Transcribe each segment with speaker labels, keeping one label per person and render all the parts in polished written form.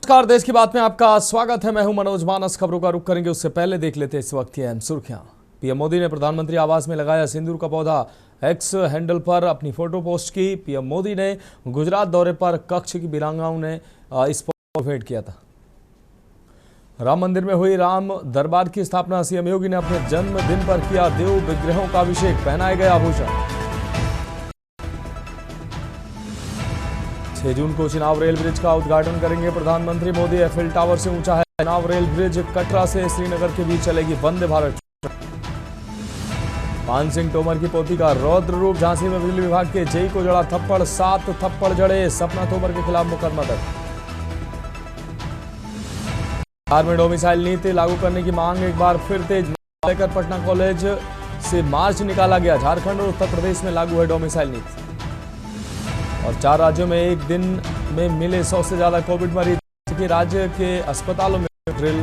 Speaker 1: नमस्कार, देश की बात में आपका स्वागत है। मैं हूं मनोज मानस। खबरों का रुख करेंगे उससे पहले देख लेते हैं इस वक्त की अहम सुर्खियां। पीएम मोदी ने प्रधानमंत्री आवास में लगाया सिंदूर का पौधा। एक्स हैंडल पर अपनी फोटो पोस्ट की। पीएम मोदी ने गुजरात दौरे पर कच्छ की वीरांगनाओं ने इस पौधे को भेंट किया था। राम मंदिर में हुई राम दरबार की स्थापना। सीएम योगी ने अपने जन्मदिन पर किया देव विग्रहों का अभिषेक, पहनाए गए आभूषण। 6 जून को चिनाब रेल ब्रिज का उद्घाटन करेंगे प्रधानमंत्री मोदी। एफिल टावर से ऊंचा है चिनाब रेल ब्रिज। कटरा से श्रीनगर के बीच चलेगी वंदे भारत। पान सिंह तोमर की पोती का रौद्र रूप। झांसी में बिजली विभाग के जेई को जड़ा थप्पड़, 7 थप्पड़ जड़े। सपना तोमर के खिलाफ मुकदमा दर्ज। बिहार में डोमिसाइल नीति लागू करने की मांग एक बार फिर तेज लेकर पटना कॉलेज से मार्च निकाला गया। झारखंड और उत्तर प्रदेश में लागू है डोमिसाइल नीति। और 4 राज्यों में एक दिन में मिले 100 से ज्यादा कोविड मरीज। राज्य के अस्पतालों में ड्रिल।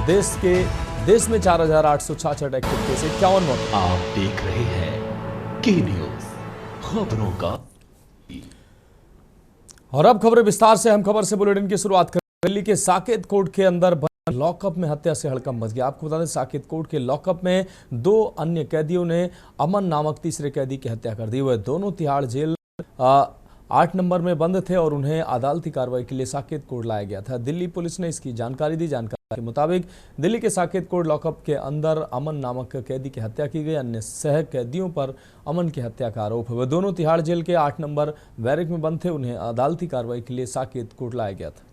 Speaker 1: देश में 4,866 एक्टिव केस, 51 मौत।
Speaker 2: आप देख रहे हैं के न्यूज, खबरों का।
Speaker 1: और अब खबरें विस्तार से। हम खबर से बुलेटिन की शुरुआत करें। दिल्ली के साकेत कोर्ट के अंदर लॉकअप में हत्या से हड़कंप मच गया। आपको बता दें, साकेत कोर्ट के लॉकअप में 2 अन्य कैदियों ने अमन नामक तीसरे कैदी की हत्या कर दी। वह दोनों तिहाड़ जेल 8 नंबर में बंद थे और उन्हें अदालती कार्रवाई के लिए साकेत कोर्ट लाया गया था। दिल्ली पुलिस ने इसकी जानकारी दी। जानकारी के मुताबिक दिल्ली के साकेत कोर्ट लॉकअप के अंदर अमन नामक कैदी की हत्या की गई। अन्य सह कैदियों पर अमन की हत्या का आरोप है। वह दोनों तिहाड़ जेल के 8 नंबर बैरक में बंद थे। उन्हें अदालती कार्रवाई के लिए साकेत कोर्ट लाया गया था।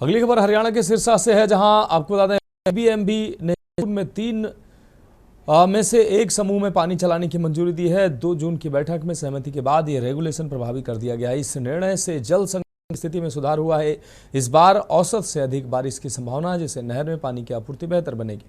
Speaker 1: अगली खबर हरियाणा के सिरसा से है, जहां आपको बता दें एबीएमबी ने में 3 में से एक समूह में पानी चलाने की मंजूरी दी है। 2 जून की बैठक में सहमति के बाद यह रेगुलेशन प्रभावी कर दिया गया है। इस निर्णय से जल संकट की स्थिति में सुधार हुआ है। इस बार औसत से अधिक बारिश की संभावना है, जिससे नहर में पानी की आपूर्ति बेहतर बनेगी।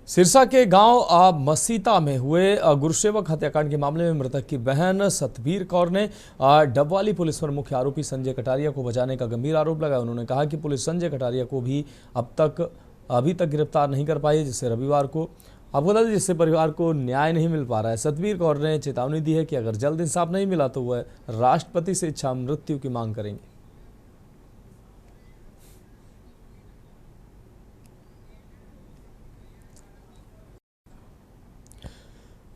Speaker 1: सिरसा के गांव मसीता में हुए गुरुसेवक हत्याकांड के मामले में मृतक की बहन सतबीर कौर ने डबवाली पुलिस पर मुख्य आरोपी संजय कटारिया को बचाने का गंभीर आरोप लगाया। उन्होंने कहा कि पुलिस संजय कटारिया को भी अभी तक गिरफ्तार नहीं कर पाई, जिससे रविवार को आपको बता दें जिससे परिवार को न्याय नहीं मिल पा रहा है। सतबीर कौर ने चेतावनी दी है कि अगर जल्द इंसाफ नहीं मिला तो वह राष्ट्रपति से इच्छा मृत्यु की मांग करेंगे।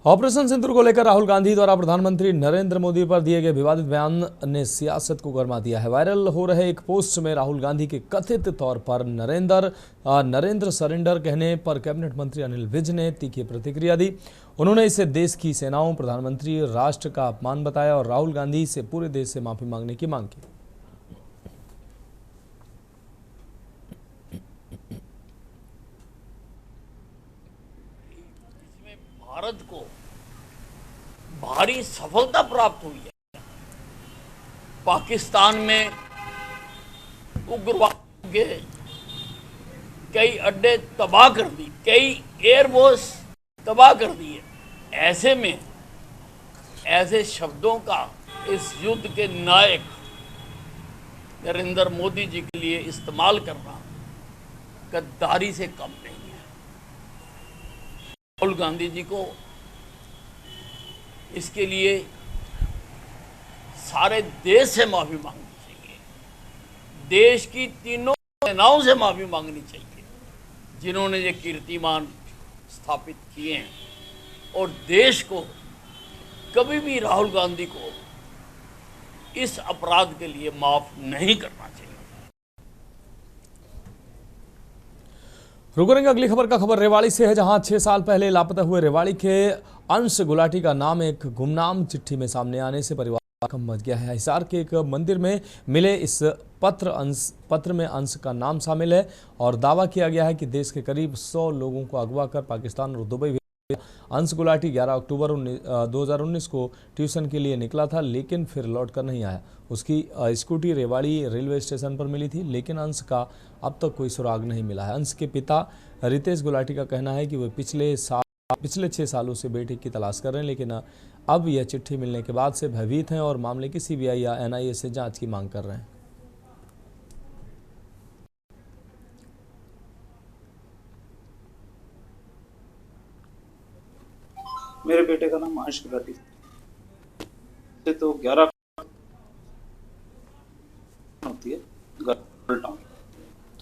Speaker 1: ऑपरेशन सिंदूर को लेकर राहुल गांधी द्वारा प्रधानमंत्री नरेंद्र मोदी पर दिए गए विवादित बयान ने सियासत को गर्मा दिया है। वायरल हो रहे एक पोस्ट में राहुल गांधी के कथित तौर पर नरेंद्र सरेंडर कहने पर कैबिनेट मंत्री अनिल विज ने तीखी प्रतिक्रिया दी। उन्होंने इसे देश की सेनाओं, प्रधानमंत्री, राष्ट्र का अपमान बताया और राहुल गांधी से पूरे देश से माफी मांगने की मांग की।
Speaker 3: भारत को भारी सफलता प्राप्त हुई है। पाकिस्तान में उग्रवाद के कई अड्डे तबाह कर दी, कई एयरबेस तबाह कर दिए। ऐसे में ऐसे शब्दों का इस युद्ध के नायक नरेंद्र मोदी जी के लिए इस्तेमाल करना गद्दारी से कम नहीं है। राहुल गांधी जी को इसके लिए सारे देश से माफी मांगनी चाहिए। देश की तीनों सेनाओं से माफी मांगनी चाहिए जिन्होंने ये कीर्तिमान स्थापित किए हैं, और देश को कभी भी राहुल गांधी को इस अपराध के लिए माफ नहीं करना चाहिए।
Speaker 1: रुक करेंगे अगली खबर का। खबर रेवाड़ी से है, जहां 6 साल पहले लापता हुए रेवाड़ी के अंश गुलाटी का नाम एक गुमनाम चिट्ठी में सामने आने से परिवार कम मच गया है। हिसार के एक मंदिर में मिले इस पत्र में अंश का नाम शामिल है और दावा किया गया है कि देश के करीब 100 लोगों को अगवा कर पाकिस्तान और दुबई अंश गुलाटी 11 अक्टूबर 2019 को ट्यूशन के लिए निकला था, लेकिन फिर लौटकर नहीं आया। उसकी स्कूटी रेवाड़ी रेलवे स्टेशन पर मिली थी, लेकिन अंश का अब तक कोई सुराग नहीं मिला है। अंश के पिता रितेश गुलाटी का कहना है कि वे पिछले 6 सालों से बेटे की तलाश कर रहे हैं, लेकिन अब यह चिट्ठी मिलने के बाद से भयभीत हैं और मामले की सीबीआई या एनआईए से जांच की मांग कर रहे हैं।
Speaker 4: मेरे बेटे का नाम अंश गुलाटी से तो 11 होती है मॉडल टाउन।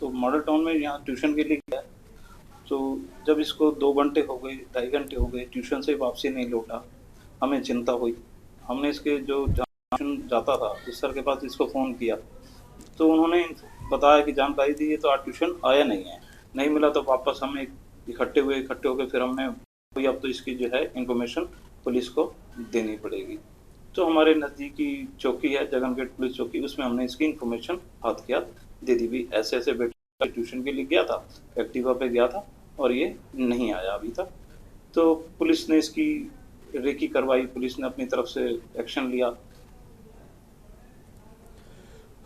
Speaker 4: तो मॉडल टाउन में यहाँ ट्यूशन के लिए गया। तो जब इसको 2 घंटे हो गए, 2.5 घंटे हो गए, ट्यूशन से वापसी नहीं लौटा, हमें चिंता हुई। हमने इसके जो ट्यूशन जाता था उस सर के पास इसको फ़ोन किया, तो उन्होंने बताया कि जानकारी दी है तो आज ट्यूशन आया नहीं मिला। तो वापस हमें इकट्ठे होकर फिर हमने अब तो इसकी जो है इंफॉर्मेशन पुलिस को देनी पड़ेगी। तो हमारे नज़दीकी चौकी है जगन गेट पुलिस चौकी, उसमें हमने इसकी इंफॉर्मेशन हाथ के हाथ दे दी भी ऐसे बेटे ट्यूशन के लिए गया था, एक्टिवा पे गया था और ये नहीं आया अभी तक। तो पुलिस ने इसकी रेकी करवाई, पुलिस ने अपनी तरफ से एक्शन लिया।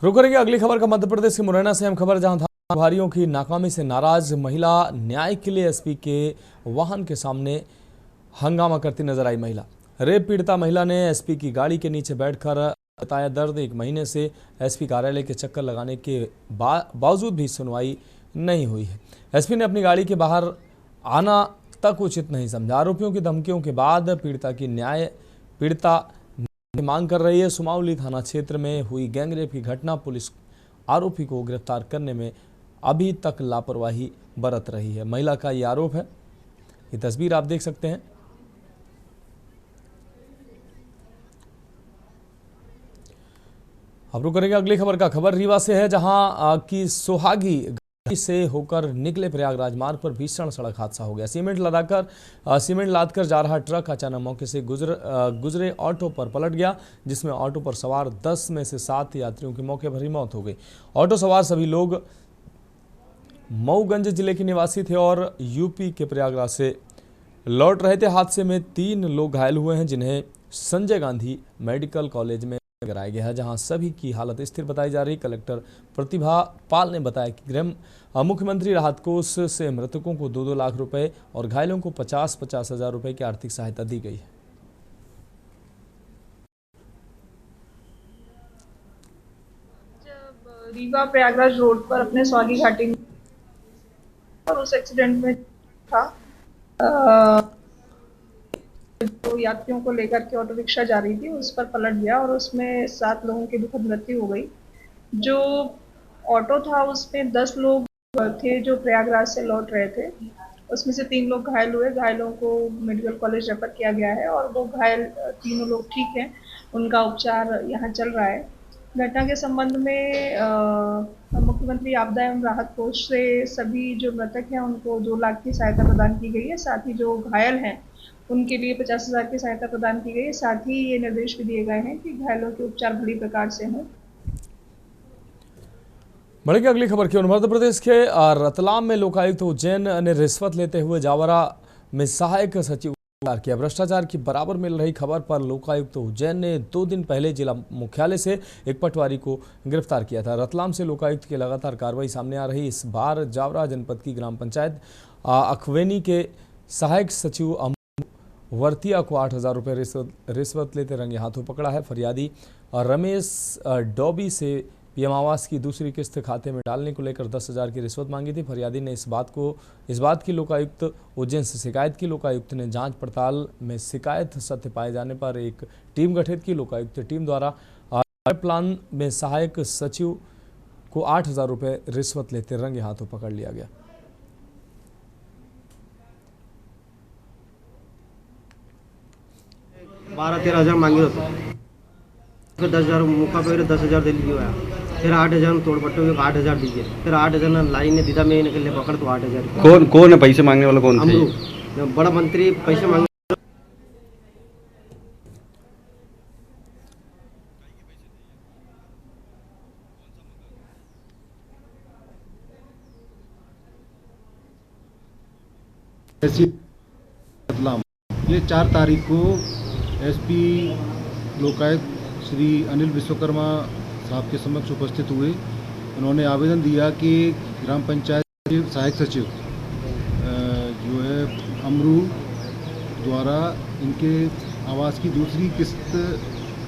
Speaker 1: रुक करेंगे अगली खबर का मध्य प्रदेश के मुरैना से हम खबर, जहां प्रभारियों की नाकामी से नाराज महिला न्याय के लिए एसपी के वाहन के सामने हंगामा करती नजर आई। महिला रेप पीड़िता महिला ने एसपी की गाड़ी के नीचे बैठकर बताया दर्द। 1 महीने से एसपी कार्यालय के चक्कर लगाने के बावजूद भी सुनवाई नहीं हुई है। एसपी ने अपनी गाड़ी के बाहर आना तक उचित नहीं समझा। आरोपियों की धमकियों के बाद पीड़िता मांग कर रही है। सुमावली थाना क्षेत्र में हुई गैंगरेप की घटना, पुलिस आरोपी को गिरफ्तार करने में अभी तक लापरवाही बरत रही है। महिला का ये आरोप है। ये तस्वीर आप देख सकते हैं। अब रुक करेंगे अगली खबर का। खबर रीवा से है, जहां की सुहागी से होकर निकले प्रयागराज मार्ग पर भीषण सड़क हादसा हो गया। सीमेंट लादकर जा रहा ट्रक अचानक मौके से गुजरे ऑटो पर पलट गया, जिसमें ऑटो पर सवार 10 में से 7 यात्रियों की मौके पर ही मौत हो गई। ऑटो सवार सभी लोग मऊगंज जिले के निवासी थे और यूपी के प्रयागराज से लौट रहे थे। हादसे में 3 लोग घायल हुए हैं, जिन्हें संजय गांधी मेडिकल कॉलेज में कराया गया है, जहां सभी की हालत स्थिर बताई जा रही। कलेक्टर प्रतिभा पाल ने बताया कि मुख्यमंत्री राहत कोष से मृतकों को 2-2 लाख रुपए और घायलों को 50-50 हजार रुपए की आर्थिक सहायता दी गई है।
Speaker 5: जब रीवा प्रयागराज रोड पर अपने स्वागी घाटी में और उस एक्सीडेंट में था, तो यात्रियों को लेकर के ऑटो रिक्शा जा रही थी, उस पर पलट गया और उसमें 7 लोगों की दुखद मृत्यु हो गई। जो ऑटो था उसमें 10 लोग थे जो प्रयागराज से लौट रहे थे, उसमें से 3 लोग घायल हुए। घायलों को मेडिकल कॉलेज रेफर किया गया है और वो घायल 3 लोग ठीक हैं, उनका उपचार यहाँ चल रहा है। घटना के संबंध में मुख्यमंत्री आपदा एवं राहत कोष से सभी जो मृतक हैं उनको 2 लाख की सहायता प्रदान की गई है। साथ ही जो घायल हैं उनके लिए 50 हजार की सहायता प्रदान की गई है। साथ ही ये निर्देश भी दिए गए हैं कि घायलों के उपचार बड़ी प्रकार से हों।
Speaker 1: बढ़ेगी अगली खबर की ओर। मध्य प्रदेश के रतलाम में लोकायुक्त उज्जैन ने रिश्वत लेते हुए जावरा में सहायक सचिव गिरफ्तार किया। भ्रष्टाचार की बराबर मिल रही खबर पर लोकायुक्त उज्जैन ने 2 दिन पहले जिला मुख्यालय से एक पटवारी को गिरफ्तार किया था। रतलाम से लोकायुक्त की लगातार कार्रवाई सामने आ रही। इस बार जावरा जनपद की ग्राम पंचायत अखवेनी के सहायक सचिव वर्तिया को 8,000 रुपये रिश्वत लेते रंगे हाथों पकड़ा है। फरियादी रमेश डॉबी से पीएम आवास की दूसरी किस्त खाते में डालने को लेकर 10,000 की रिश्वत मांगी थी। फरियादी ने इस बात की लोकायुक्त उज्जैन से शिकायत की। लोकायुक्त ने जांच पड़ताल में शिकायत सत्य पाए जाने पर एक टीम गठित की। लोकायुक्त टीम द्वारा प्लान में सहायक सचिव को 8,000 रुपये रिश्वत लेते रंगे हाथों पकड़ लिया गया।
Speaker 6: बारह 13,000 मांगे होते, फिर 10,000 मुखा पे 10,000 दे लीजिए, फिर 8,000 तोड़ पट्टे हुए 8,000 दीजिए, फिर 8,000 लाइन ने दीदा में के लिए पकड़ तो 8,000।
Speaker 7: कौन है पैसे मांगने वाला? कौन
Speaker 6: थे? बड़ा मंत्री पैसे मांगे।
Speaker 7: ये 4 तारीख को एसपी लोकायुक्त श्री अनिल विश्वकर्मा साहब के समक्ष उपस्थित हुए। उन्होंने आवेदन दिया कि ग्राम पंचायत के सहायक सचिव जो है अमरू द्वारा इनके आवास की दूसरी किस्त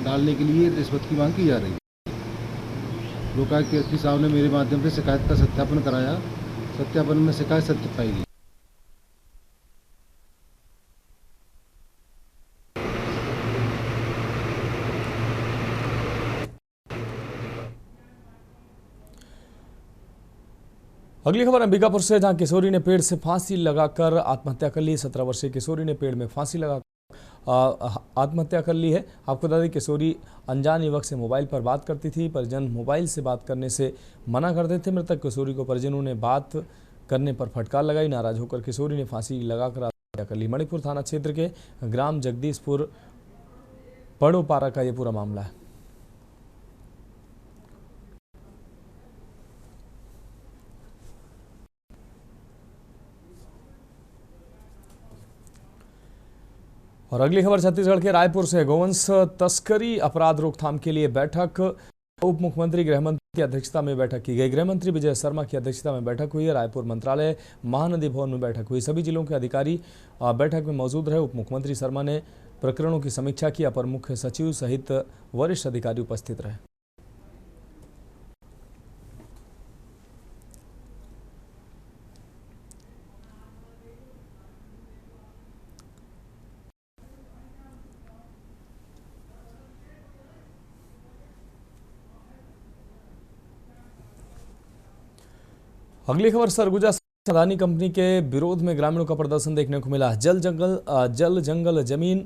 Speaker 7: डालने के लिए रिश्वत की मांग की जा रही है। लोकायुक्त के एसपी साहब ने मेरे माध्यम से शिकायत का सत्यापन कराया। सत्यापन में शिकायत सत्य पाई गई।
Speaker 1: अगली खबर अंबिकापुर से, जहां किशोरी ने पेड़ से फांसी लगाकर आत्महत्या कर ली। 17 वर्षीय किशोरी ने पेड़ में फांसी लगा आत्महत्या कर ली है। आपको बता दें, किशोरी अनजान युवक से मोबाइल पर बात करती थी। परिजन मोबाइल से बात करने से मना करते थे। मृतक किशोरी को परिजनों ने बात करने पर फटकार लगाई। नाराज होकर किशोरी ने फांसी लगाकर आत्महत्या कर ली। मणिपुर थाना क्षेत्र के ग्राम जगदीशपुर पड़ोपारा का ये पूरा मामला है। और अगली खबर छत्तीसगढ़ के रायपुर से। गोवंश तस्करी अपराध रोकथाम के लिए बैठक। उप मुख्यमंत्री गृह मंत्री की अध्यक्षता में बैठक की गई। गृह मंत्री विजय शर्मा की अध्यक्षता में बैठक हुई है। रायपुर मंत्रालय महानदी भवन में बैठक हुई। सभी जिलों के अधिकारी बैठक में मौजूद रहे। उप मुख्यमंत्री शर्मा ने प्रकरणों की समीक्षा की। अपर मुख्य सचिव सहित वरिष्ठ अधिकारी उपस्थित रहे। अगली खबर सरगुजा से। अदानी कंपनी के विरोध में ग्रामीणों का प्रदर्शन देखने को मिला। जल जंगल जमीन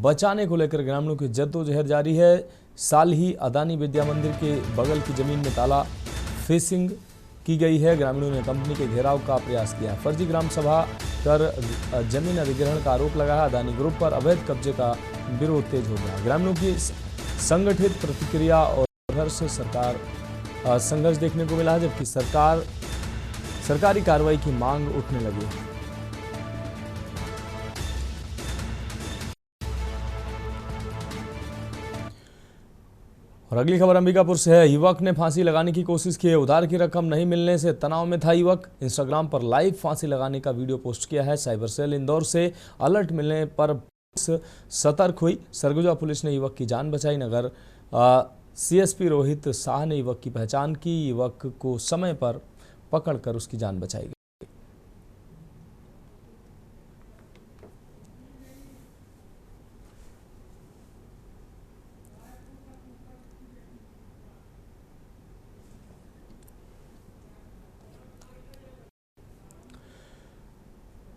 Speaker 1: बचाने को लेकर ग्रामीणों की जद्दोजहद जारी है। साल ही अदानी विद्या मंदिर के बगल की जमीन में ताला फेसिंग की गई है। ग्रामीणों ने कंपनी के घेराव का प्रयास किया। फर्जी ग्राम सभा कर जमीन अधिग्रहण का आरोप लगाया। अदानी ग्रुप पर अवैध कब्जे का विरोध तेज हो गया। ग्रामीणों की संगठित प्रतिक्रिया और संघर्ष सरकार संघर्ष देखने को मिला, जबकि सरकारी कार्रवाई की मांग उठने लगी है। और अगली खबर अंबिकापुर से है। युवक ने फांसी लगाने की कोशिश की है। उधार की रकम नहीं मिलने से तनाव में था युवक। इंस्टाग्राम पर लाइव फांसी लगाने का वीडियो पोस्ट किया है। साइबर सेल इंदौर से अलर्ट मिलने पर पुलिस सतर्क हुई। सरगुजा पुलिस ने युवक की जान बचाई। नगर सीएसपी रोहित शाह ने युवक की पहचान की। युवक को समय पर पकड़कर उसकी जान बचाई गई।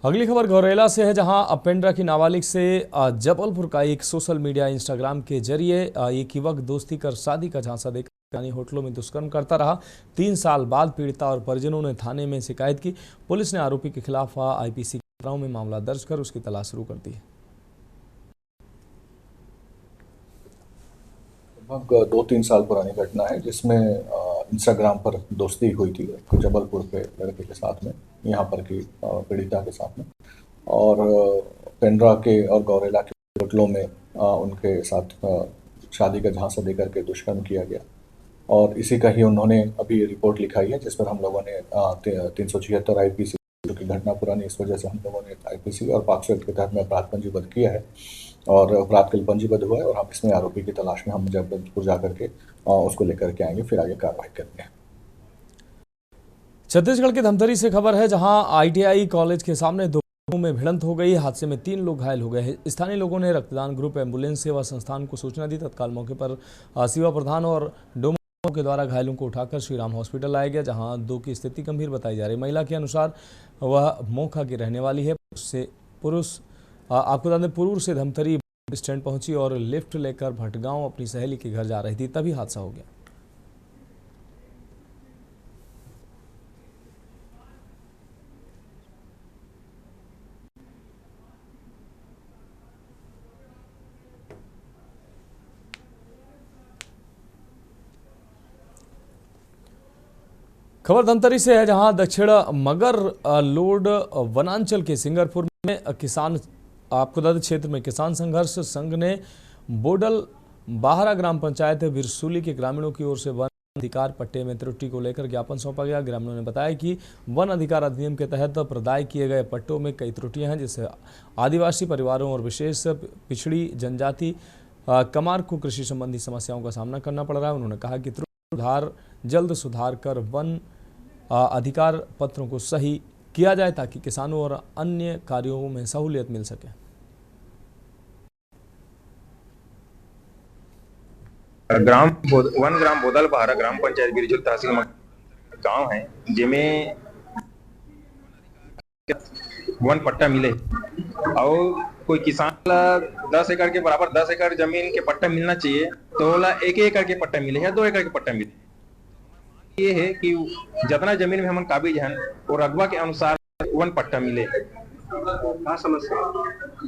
Speaker 1: अगली खबर गौरेला से है, जहां अपेंड्रा की नाबालिग से जबलपुर का एक सोशल मीडिया इंस्टाग्राम के जरिए एक युवक दोस्ती कर शादी का झांसा देकर होटलों में दुष्कर्म करता रहा। 3 साल बाद पीड़िता और परिजनों ने थाने में शिकायत की। पुलिस ने आरोपी के खिलाफ आईपीसी की धाराओं में मामला दर्ज कर उसकी तलाश शुरू कर दी है।
Speaker 8: लगभग 2-3 साल पुरानी घटना है, जिसमें इंस्टाग्राम पर दोस्ती हुई थी जबलपुर के लड़के के साथ में, यहाँ पर की पीड़िता के साथ में, और पेंड्रा के और गौरेला के होटलों में उनके साथ शादी का झांसा देकर के दुष्कर्म किया गया। और इसी का ही उन्होंने अभी रिपोर्ट लिखाई है, जिस पर हम लोगों ने 376 आईपीसी, जो कि घटना पुरानी, इस वजह से हम लोगों ने आईपीसी और पॉक्सो एक्ट के तहत में अपराध पंजीबद्ध किया है और अपराध कल पंजीबद्ध हुआ है। और हम इसमें आरोपी की तलाश में हम जबलपुर जाकर के उसको लेकर के आएंगे, फिर आगे कार्रवाई करेंगे।
Speaker 1: छत्तीसगढ़ के धमतरी से खबर है, जहां आईटीआई कॉलेज के सामने दो में भिड़ंत हो गई। हादसे में 3 लोग घायल हो गए। स्थानीय लोगों ने रक्तदान ग्रुप एम्बुलेंस सेवा संस्थान को सूचना दी। तत्काल मौके पर सेवा प्रधान और डोमो के द्वारा घायलों को उठाकर श्रीराम हॉस्पिटल लाया गया, जहां 2 की स्थिति गंभीर बताई जा रही। महिला के अनुसार वह मोखा की रहने वाली है। आपको बता दें, पुरूर से धमतरी स्टैंड पहुंची और लिफ्ट लेकर भटगांव अपनी सहेली के घर जा रही थी, तभी हादसा हो गया। खबर धमतरी से है, जहां दक्षिण मगर लोड वनांचल के सिंगरपुर में किसान आपको बता दें क्षेत्र में किसान संघर्ष संघ ने बोडल बाहरा ग्राम पंचायत बिरसूली के ग्रामीणों की ओर से वन अधिकार पट्टे में त्रुटि को लेकर ज्ञापन सौंपा गया। ग्रामीणों ने बताया कि वन अधिकार अधिनियम के तहत प्रदाय किए गए पट्टों में कई त्रुटियां हैं, जिससे आदिवासी परिवारों और विशेष पिछड़ी जनजाति कमार को कृषि संबंधी समस्याओं का सामना करना पड़ रहा है। उन्होंने कहा कि जल्द सुधार कर वन अधिकार पत्रों को सही किया जाए ताकि किसानों और अन्य कार्यों में सहूलियत मिल सके।
Speaker 9: वन ग्राम बोदल बहारा ग्राम पंचायत बिरजुल तहसील गांव है जिसमें वन पट्टा मिले और कोई किसान 10 एकड़ के बराबर 10 एकड़ जमीन के पट्टा मिलना चाहिए तो बोला 1 एकड़ के पट्टा मिले या 2 एकड़ के पट्टा मिले। ये है कि जितना जमीन में हम काबिज हैं और रकबा के अनुसार वन पट्टा मिले। क्या समस्या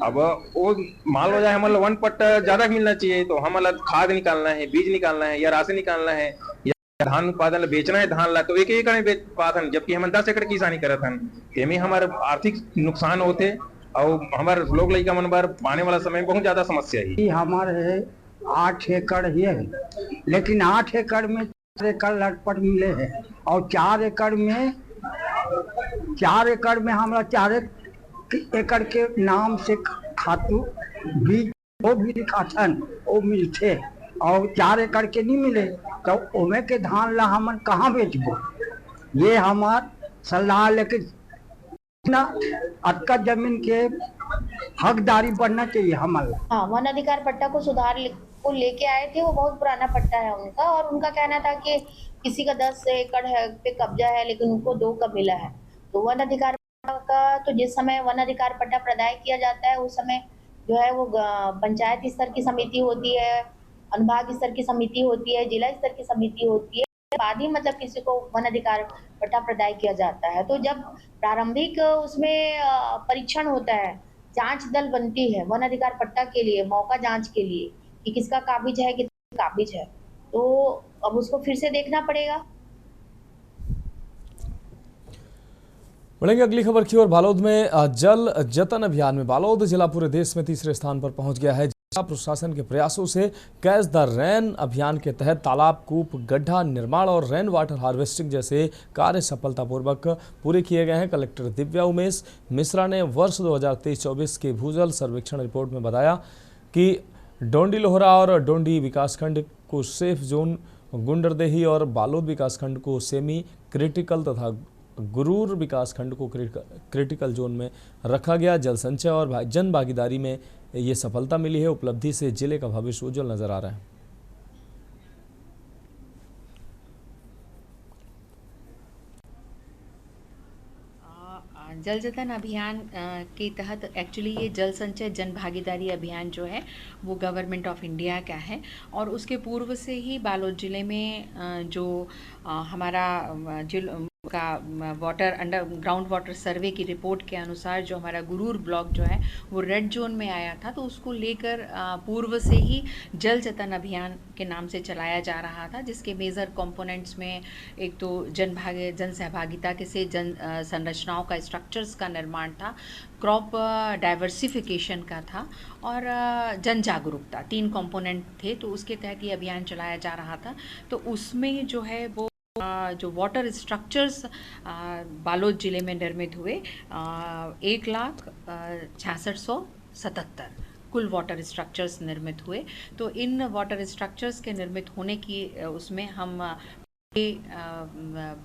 Speaker 9: अब वो मान लो जाए हमारा वन पट्टा ज्यादा मिलना चाहिए तो हमारा खाद निकालना है, बीज निकालना है या राशन निकालना है या धान उत्पादन बेचना है धान ला तो 1 एकड़ में बेच पाथन, जबकि हम 10 एकड़ किसानी करत हन। तेमें हमारे आर्थिक नुकसान होते और हमारे लोग लड़का मन बार आने वाला समय में बहुत ज्यादा समस्या है।
Speaker 10: हमारे 8 एकड़ ही है, लेकिन 8 एकड़ में 4 एकड़ लटपट मिले हैं और 4 एकड़ में हमारा 4 एकड़ के नाम से खातू बीज वो भी दिखाथन वो मिलते और 4 एकड़ के नहीं मिले तो ओमे के धान ला हमन कहाँ बेचबो। ये हमार सलाह लेके ना अटका जमीन के हकदारी बनना चाहिए हमारा।
Speaker 11: हाँ, वन अधिकार पट्टा को सुधार को लेके आए थे। वो बहुत पुराना पट्टा है उनका और उनका कहना था कि किसी का 10 एकड़ है पे कब्जा है लेकिन उनको 2 का मिला है। तो वन अधिकार का तो जिस समय वन अधिकार पट्टा प्रदाय किया जाता है उस समय जो है वो पंचायत स्तर की समिति होती है, अनुभाग स्तर की समिति होती है, जिला स्तर की समिति होती है, बाद ही मतलब किसी को वन अधिकार पट्टा प्रदाय किया जाता है। तो जब प्रारंभिक उसमें परीक्षण होता है, जांच दल बनती है वन अधिकार पट्टा के लिए, मौका जांच के लिए कि किसका काबिज है किसका काबिज है, तो अब उसको फिर से देखना पड़ेगा।
Speaker 1: बढ़ेंगे अगली खबर की ओर। बालोद में जल जतन अभियान में बालोद जिला पूरे देश में 3रे स्थान पर पहुंच गया है। जिला प्रशासन के प्रयासों से कैच द रेन अभियान के तहत तालाब, कूप, गड्ढा निर्माण और रेन वाटर हार्वेस्टिंग जैसे कार्य सफलतापूर्वक पूरे किए गए हैं। कलेक्टर दिव्या उमेश मिश्रा ने वर्ष 2023-24 के भूजल सर्वेक्षण रिपोर्ट में बताया कि डोंडी लोहरा और डोंडी विकासखंड को सेफ जोन, गुंडरदेही और बालोद विकासखंड को सेमी क्रिटिकल तथा गुरूर विकासखंड को क्रिटिकल जोन में रखा गया। जल संचय और जन भागीदारी में ये सफलता मिली है। उपलब्धि से जिले का भविष्य उज्जवल नजर आ रहा है।
Speaker 12: जल जतन अभियान के तहत एक्चुअली ये जल संचय जन भागीदारी अभियान जो है वो गवर्नमेंट ऑफ इंडिया का है और उसके पूर्व से ही बालोद ज़िले में जो हमारा का वाटर अंडर ग्राउंड वाटर सर्वे की रिपोर्ट के अनुसार जो हमारा गुरूर ब्लॉक जो है वो रेड जोन में आया था, तो उसको लेकर पूर्व से ही जल जतन अभियान के नाम से चलाया जा रहा था, जिसके मेजर कंपोनेंट्स में एक तो जन सहभागिता के से जन संरचनाओं का स्ट्रक्चर्स का निर्माण था, क्रॉप डाइवर्सिफिकेशन का था और जन जागरूकता, 3 कंपोनेंट थे। तो उसके तहत ये अभियान चलाया जा रहा था। तो उसमें जो है वो जो वाटर स्ट्रक्चर्स बालोद ज़िले में निर्मित हुए 1,66,77 कुल वाटर स्ट्रक्चर्स निर्मित हुए। तो इन वाटर स्ट्रक्चर्स के निर्मित होने की उसमें हम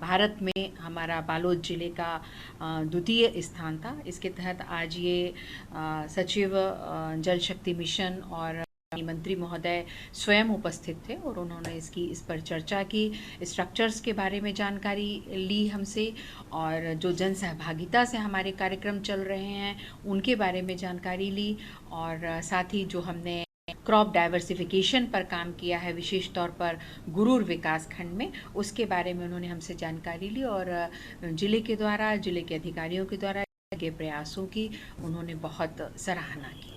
Speaker 12: भारत में हमारा बालोद ज़िले का द्वितीय स्थान था। इसके तहत आज ये सचिव जल शक्ति मिशन और मंत्री महोदय स्वयं उपस्थित थे और उन्होंने इस पर चर्चा की, स्ट्रक्चर्स के बारे में जानकारी ली हमसे और जो जन सहभागिता से हमारे कार्यक्रम चल रहे हैं उनके बारे में जानकारी ली और साथ ही जो हमने क्रॉप डाइवर्सिफिकेशन पर काम किया है विशेष तौर पर गुरूर विकासखंड में, उसके बारे में उन्होंने हमसे जानकारी ली और जिले के अधिकारियों के द्वारा के प्रयासों की उन्होंने बहुत सराहना की।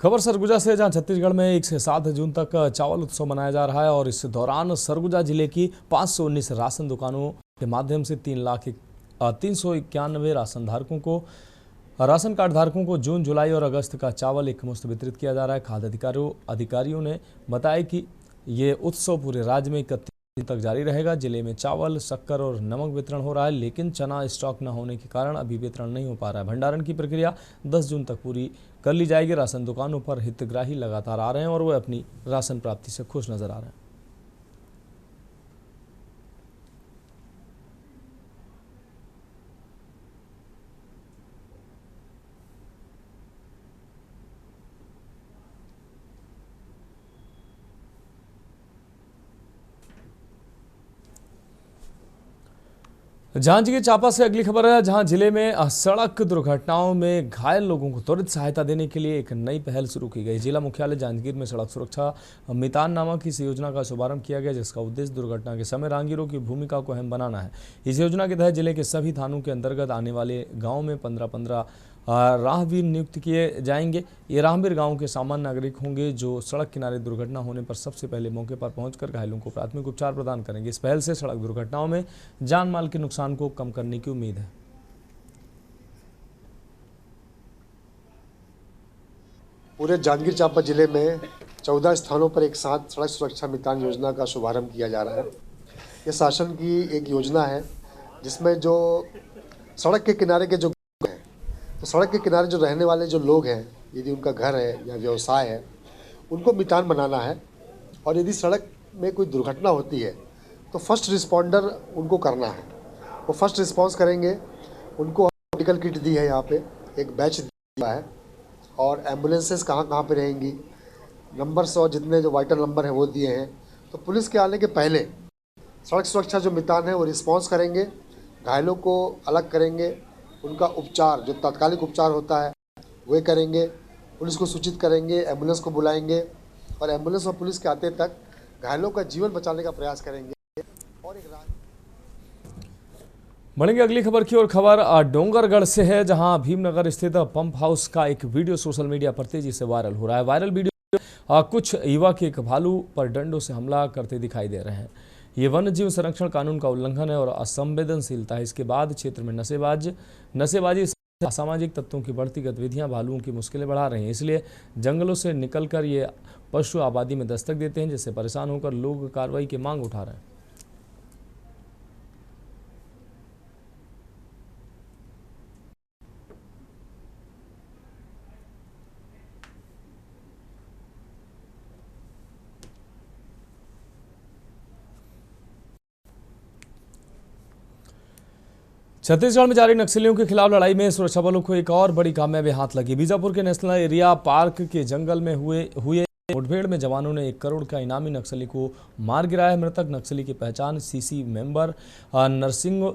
Speaker 1: खबर सरगुजा से, जहां छत्तीसगढ़ में 1 से 7 जून तक चावल उत्सव मनाया जा रहा है और इस दौरान सरगुजा जिले की 519 राशन दुकानों के माध्यम से 3,391 राशन धारकों को राशन कार्ड धारकों को जून, जुलाई और अगस्त का चावल एकमुश्त वितरित किया जा रहा है। खाद्य अधिकारियों ने बताया कि ये उत्सव पूरे राज्य में 31 दिन तक जारी रहेगा। जिले में चावल, शक्कर और नमक वितरण हो रहा है, लेकिन चना स्टॉक न होने के कारण अभी वितरण नहीं हो पा रहा है। भंडारण की प्रक्रिया 10 जून तक पूरी कर ली जाएगी। राशन दुकानों पर हितग्राही लगातार आ रहे हैं और वे अपनी राशन प्राप्ति से खुश नजर आ रहे हैं। जांजगीर चांपा से अगली खबर है, जहां जिले में सड़क दुर्घटनाओं में घायल लोगों को त्वरित सहायता देने के लिए एक नई पहल शुरू की गई। जिला मुख्यालय जांजगीर में सड़क सुरक्षा मितान नामक इस योजना का शुभारंभ किया गया, जिसका उद्देश्य दुर्घटना के समय राहगीरों की भूमिका को अहम बनाना है। इस योजना के तहत जिले के सभी थानों के अंतर्गत आने वाले गाँव में 15-15 राहगीर नियुक्त किए जाएंगे। ये राहगीर गांव के सामान्य नागरिक होंगे जो सड़क किनारे दुर्घटना होने पर सबसे पहले मौके पर पहुंचकर घायलों को प्राथमिक उपचार प्रदान करेंगे। इस पहल से सड़क दुर्घटनाओं में जान माल के नुकसान को कम करने की उम्मीद है।
Speaker 13: पूरे जांजगीर चांपा जिले में 14 स्थानों पर एक साथ सड़क सुरक्षा मितान योजना का शुभारंभ किया जा रहा है। ये शासन की एक योजना है जिसमें जो सड़क के किनारे के जो तो सड़क के किनारे जो रहने वाले जो लोग हैं, यदि उनका घर है या व्यवसाय है, उनको मितान बनाना है। और यदि सड़क में कोई दुर्घटना होती है तो फर्स्ट रिस्पॉन्डर उनको करना है। वो फर्स्ट रिस्पॉन्स करेंगे। उनको मेडिकल किट दी है, यहाँ पे एक बैच दिया है और एम्बुलेंसेस कहाँ पे रहेंगी, नंबर्स और जितने जो वाइटल नंबर हैं वो दिए हैं। तो पुलिस के आने के पहले सड़क सुरक्षा जो मितान है वो रिस्पॉन्स करेंगे, घायलों को अलग करेंगे, उनका उपचार जो तात्कालिक उपचार होता है वो करेंगे, पुलिस को सूचित करेंगे, एम्बुलेंस को बुलाएंगे और एम्बुलेंस और पुलिस के आते तक घायलों का जीवन बचाने का प्रयास करेंगे। और एक
Speaker 1: बढ़ेंगे अगली खबर की ओर। खबर डोंगरगढ़ से है, जहां भीमनगर स्थित पंप हाउस का एक वीडियो सोशल मीडिया पर तेजी से वायरल हो रहा है। वायरल वीडियो कुछ युवक एक भालू पर डंडों से हमला करते दिखाई दे रहे हैं। ये वन्य जीव संरक्षण कानून का उल्लंघन है और असंवेदनशीलता है। इसके बाद क्षेत्र में नशेबाजी असामाजिक तत्वों की बढ़ती गतिविधियां भालुओं की मुश्किलें बढ़ा रही हैं। इसलिए जंगलों से निकलकर ये पशु आबादी में दस्तक देते हैं, जिससे परेशान होकर लोग कार्रवाई की मांग उठा रहे हैं। छत्तीसगढ़ में जारी नक्सलियों के खिलाफ लड़ाई में सुरक्षा बलों को एक और बड़ी कामयाबी हाथ लगी। बीजापुर के नेशनल एरिया पार्क के जंगल में हुए मुठभेड़ में जवानों ने 1 करोड़ का इनामी नक्सली को मार गिराया। मृतक नक्सली की पहचान सीसी मेंबर नरसिंह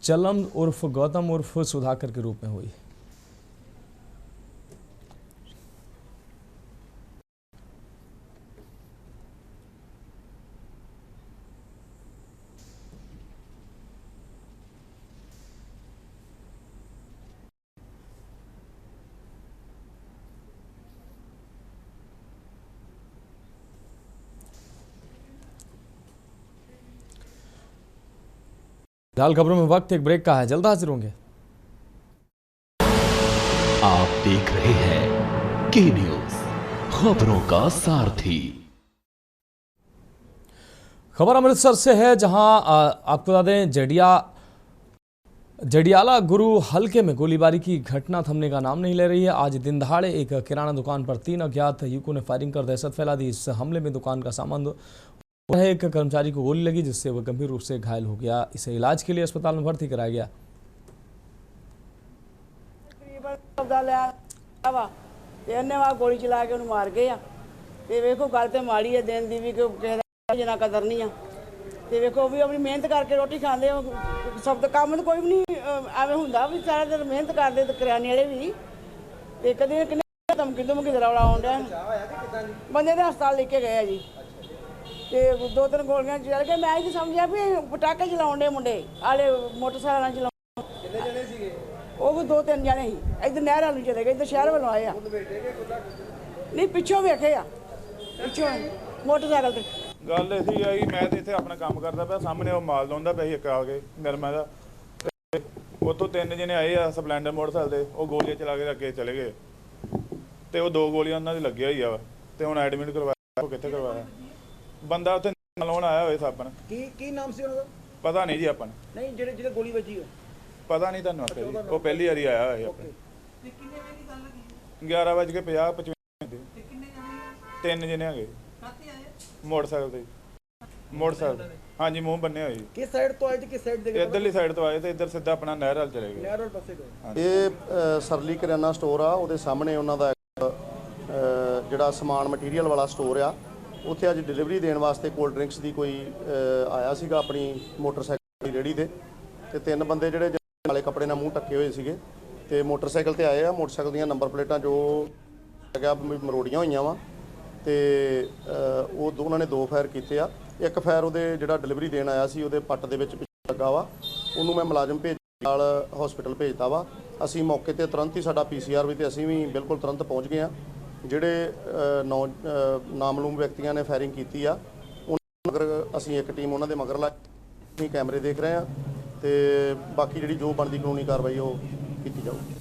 Speaker 1: चलम उर्फ गौतम उर्फ सुधाकर के रूप में हुई। फिलहाल खबरों में वक्त एक ब्रेक का है, जल्द हाजिर होंगे।
Speaker 2: आप देख रहे हैं के न्यूज, खबरों का सारथी।
Speaker 1: खबर अमृतसर से है, जहां आपको बता दें जडियाला गुरु हल्के में गोलीबारी की घटना थमने का नाम नहीं ले रही है। आज दिन दहाड़े एक किराना दुकान पर 3 अज्ञात युवकों ने फायरिंग कर दहशत फैला दी। इस हमले में दुकान का सामान एक कर्मचारी को गोली लगी, जिससे वह गंभीर रूप से घायल हो गया। इसे इलाज के लिए अस्पताल में भर्ती कराया गया।
Speaker 14: गोली चला के मार गए वेखो गल तो माड़ी है, दिन दी भी जना कदर नहीं है। वेखो भी अपनी मेहनत करके रोटी खाते सब तो काम तो कोई भी नहीं एवं होंगे भी सारा दिन मेहनत करते करियाने वाले भी कभी किन्ने धमकी धमकी रौला आउन डਿਆ बंदे ने हस्पताल लेके गए जी। 2-3 गोलियां चल गए। मैं ये समझिया भी पटाखे चलाउन डे मुंडे आले मोटरसाइकिल चलाउन, वो भी 2-3 जने ही इधर नहर वालों चले गए, इधर शहर वालों आए नहीं पिछों वेखे पिछों मोटरसाइकिल ते
Speaker 15: गल ऐसी है कि मैं तो इतने अपना काम करता पाया, सामने वो माल लाउंदा पिया एक आ के निरमा का ਉੱਥੋਂ 3 ਜਣੇ ਆਏ ਆ ਸਪਲੈਂਡਰ ਮੋਟਰਸਾਈਕਲ ਤੇ, ਉਹ ਗੋਲੀਆਂ ਚਲਾ ਕੇ ਅੱਗੇ ਚਲੇ ਗਏ ਤੇ ਉਹ 2 ਗੋਲੀਆਂ ਉਹਨਾਂ ਦੀ ਲੱਗੀਆਂ ਹੋਈ ਆ ਤੇ ਹੁਣ ਐਡਮਿਟ ਕਰਵਾਇਆ। ਉਹ ਕਿੱਥੇ ਕਰਵਾਇਆ? ਬੰਦਾ ਉੱਥੇ ਲਾਉਣ ਆਇਆ ਹੋਏ ਸਾਬਣ।
Speaker 16: ਕੀ ਨਾਮ ਸੀ ਉਹਨਾਂ ਦਾ?
Speaker 15: ਪਤਾ ਨਹੀਂ ਜੀ ਆਪਾਂ ਨੂੰ।
Speaker 16: ਨਹੀਂ ਜਿਹੜੇ ਗੋਲੀ ਵੱਜੀ ਹੋ
Speaker 15: ਪਤਾ ਨਹੀਂ ਤੁਹਾਨੂੰ ਆਪੇ ਜੀ, ਉਹ ਪਹਿਲੀ ਵਾਰੀ ਆਇਆ ਹੋਇਆ ਆਪਣੇ। 11:50-55 3 ਜਣੇ ਹੈਗੇ ਮੋਟਰਸਾਈਕਲ ਤੇ। ਮੋਟਰਸਾਈਕਲ ਹਾਂਜੀ, ਮੂੰਹ ਬੰਨੇ ਹੋਏ ਜੀ।
Speaker 16: ਕਿਸ ਸਾਈਡ ਤੋਂ ਆਏ ਤੇ ਕਿਸ ਸਾਈਡ ਦੇ?
Speaker 15: ਇੱਧਰਲੀ ਸਾਈਡ ਤੋਂ ਆਏ ਤੇ ਇੱਧਰ ਸਿੱਧਾ ਆਪਣਾ ਨਹਿਰ ਵੱਲ ਚਲੇ ਗਏ।
Speaker 16: ਨਹਿਰ ਵਾਲੇ ਪਾਸੇ ਗਏ।
Speaker 17: ਇਹ ਸਰਲੀ ਕਰਿਆਨਾ ਸਟੋਰ ਆ, ਉਹਦੇ ਸਾਹਮਣੇ ਉਹਨਾਂ ਦਾ ਜਿਹੜਾ ਸਮਾਨ ਮਟੀਰੀਅਲ ਵਾਲਾ ਸਟੋਰ ਆ, ਉੱਥੇ ਅੱਜ ਡਿਲੀਵਰੀ ਦੇਣ ਵਾਸਤੇ ਕੋਲਡ ਡਰਿੰਕਸ ਦੀ ਕੋਈ ਆਇਆ ਸੀਗਾ ਆਪਣੀ ਮੋਟਰਸਾਈਕਲ ਦੀ ਰੇਹੜੀ ਤੇ 3 ਬੰਦੇ ਜਿਹੜੇ ਕਾਲੇ ਕੱਪੜੇ ਨਾਲ ਮੂੰਹ ਢੱਕੇ ਹੋਏ ਸੀਗੇ ਤੇ ਮੋਟਰਸਾਈਕਲ ਤੇ ਆਏ ਆ। ਮੋਟਰਸਾਈਕਲ ਦੀਆਂ ਨੰਬਰ ਪਲੇਟਾਂ ਜੋ ਹੈਗਾ ਮਰੋੜੀਆਂ ਹੋਈਆਂ ਵਾ ਤੇ ਉਹ ਉਹਨਾਂ ਨੇ 2 ਫਾਇਰ ਕੀਤੇ ਆ। ਇੱਕ ਫਾਇਰ ਉਹਦੇ ਜਿਹੜਾ ਡਿਲੀਵਰੀ ਦੇਣ ਆਇਆ ਸੀ ਉਹਦੇ ਪੱਟ ਦੇ ਵਿੱਚ ਲੱਗਾ ਵਾ। ਉਹਨੂੰ ਮੈਂ ਮੁਲਾਜ਼ਮ ਭੇਜ ਨਾਲ ਹਸਪੀਟਲ ਭੇਜਤਾ ਵਾ। ਅਸੀਂ ਮੌਕੇ ਤੇ ਤੁਰੰਤ ਹੀ ਸਾਡਾ PCR ਵੀ ਤੇ ਅਸੀਂ ਵੀ ਬਿਲਕੁਲ ਤੁਰੰਤ ਪਹੁੰਚ ਗਏ ਆ। ਜਿਹੜੇ ਨਾਮਲੂਮ ਵਿਅਕਤੀਆਂ ਨੇ ਫਾਇਰਿੰਗ ਕੀਤੀ ਆ ਉਹਨਾਂ ਮਗਰ ਅਸੀਂ ਇੱਕ ਟੀਮ ਉਹਨਾਂ ਦੇ ਮਗਰ ਲਾਈ, ਕੈਮਰੇ ਦੇਖ ਰਹੇ ਆ ਤੇ ਬਾਕੀ ਜਿਹੜੀ ਜੋ ਬਣਦੀ ਕਾਨੂੰਨੀ ਕਾਰਵਾਈ ਉਹ ਕੀਤੀ जाऊगी।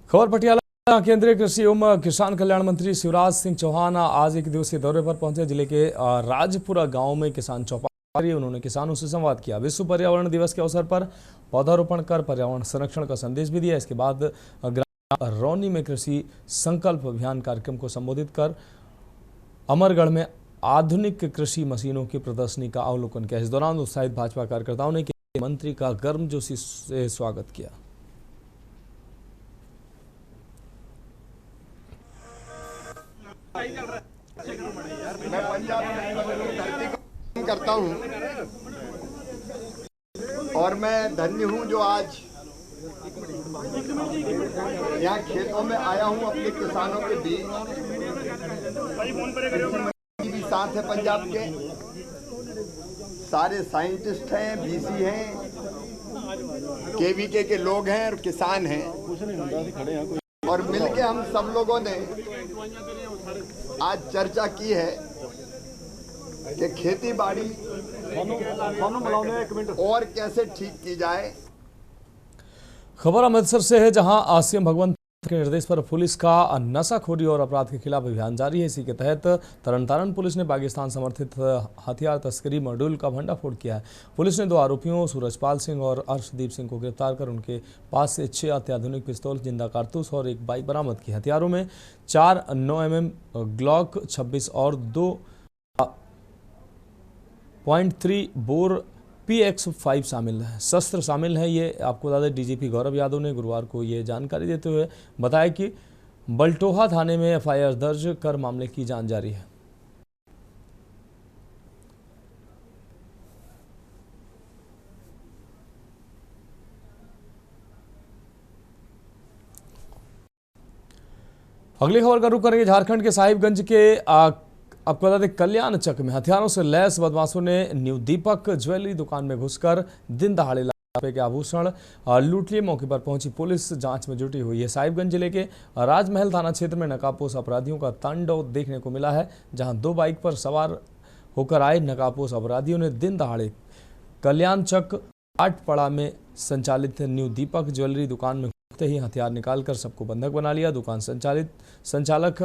Speaker 1: खबर पटियाला। केंद्रीय कृषि एवं किसान कल्याण मंत्री शिवराज सिंह चौहान आज 1 दिवसीय दौरे पर पहुंचे। जिले के राजपुरा गांव में किसान चौपाल, उन्होंने किसानों से संवाद किया। विश्व पर्यावरण दिवस के अवसर पर पौधारोपण कर पर्यावरण संरक्षण का संदेश भी दिया। इसके बाद ग्राम रौनी में कृषि संकल्प अभियान कार्यक्रम को संबोधित कर अमरगढ़ में आधुनिक कृषि मशीनों की प्रदर्शनी का अवलोकन किया। इस दौरान उत्साहित भाजपा कार्यकर्ताओं ने मंत्री का गर्मजोशी से स्वागत किया।
Speaker 18: मैं पंजाब करता हूँ और मैं धन्य हूँ जो आज यहाँ खेतों में आया हूँ अपने किसानों के बीच। भी साथ है पंजाब के, सारे साइंटिस्ट हैं, BC हैं, KVK के लोग हैं और किसान हैं और मिलके हम सब लोगों ने आज चर्चा की है कि खेती बाड़ी और कैसे ठीक की जाए।
Speaker 1: खबर अमृतसर से है, जहां सीएम भगवंत के निर्देश पर पुलिस का नशाखोरी और अपराध के खिलाफ अभियान जारी है। इसी के तहत तरनतारन पुलिस ने पाकिस्तान समर्थित हथियार तस्करी मॉड्यूल का भंडाफोड़ किया है। पुलिस ने 2 आरोपियों सूरजपाल सिंह और अर्शदीप सिंह को गिरफ्तार कर उनके पास से 6 अत्याधुनिक पिस्तौल, जिंदा कारतूस और एक बाइक बरामद की। हथियारों में 4 9mm ग्लॉक 26 और 2.3 बोर PX-5 शामिल है। शस्त्र शामिल है। ये आपको बता दें, DGP गौरव यादव ने गुरुवार को ये जानकारी देते हुए बताया कि बल्टोहा थाने में FIR दर्ज कर मामले की जांच जारी है। अगली खबर का रुख करेंगे झारखंड के साहिबगंज के आपको बता दें, कल्याण चक में हथियारों से लैस बदमाशों ने न्यू दीपक ज्वेलरी दुकान में घुसकर दिन दहाड़े लाख रुपए के आभूषण लूट लिए। मौके पर पहुंची पुलिस जांच में जुटी हुई है। साहिबगंज जिले के राजमहल थाना क्षेत्र में नकाबपोश अपराधियों का तांडव देखने को मिला है, जहां 2 बाइक पर सवार होकर आए नकाबपोश अपराधियों ने दिन दहाड़े कल्याण चक आटपड़ा में संचालित न्यू दीपक ज्वेलरी दुकान में घुसते ही हथियार निकालकर सबको बंधक बना लिया। दुकान संचालक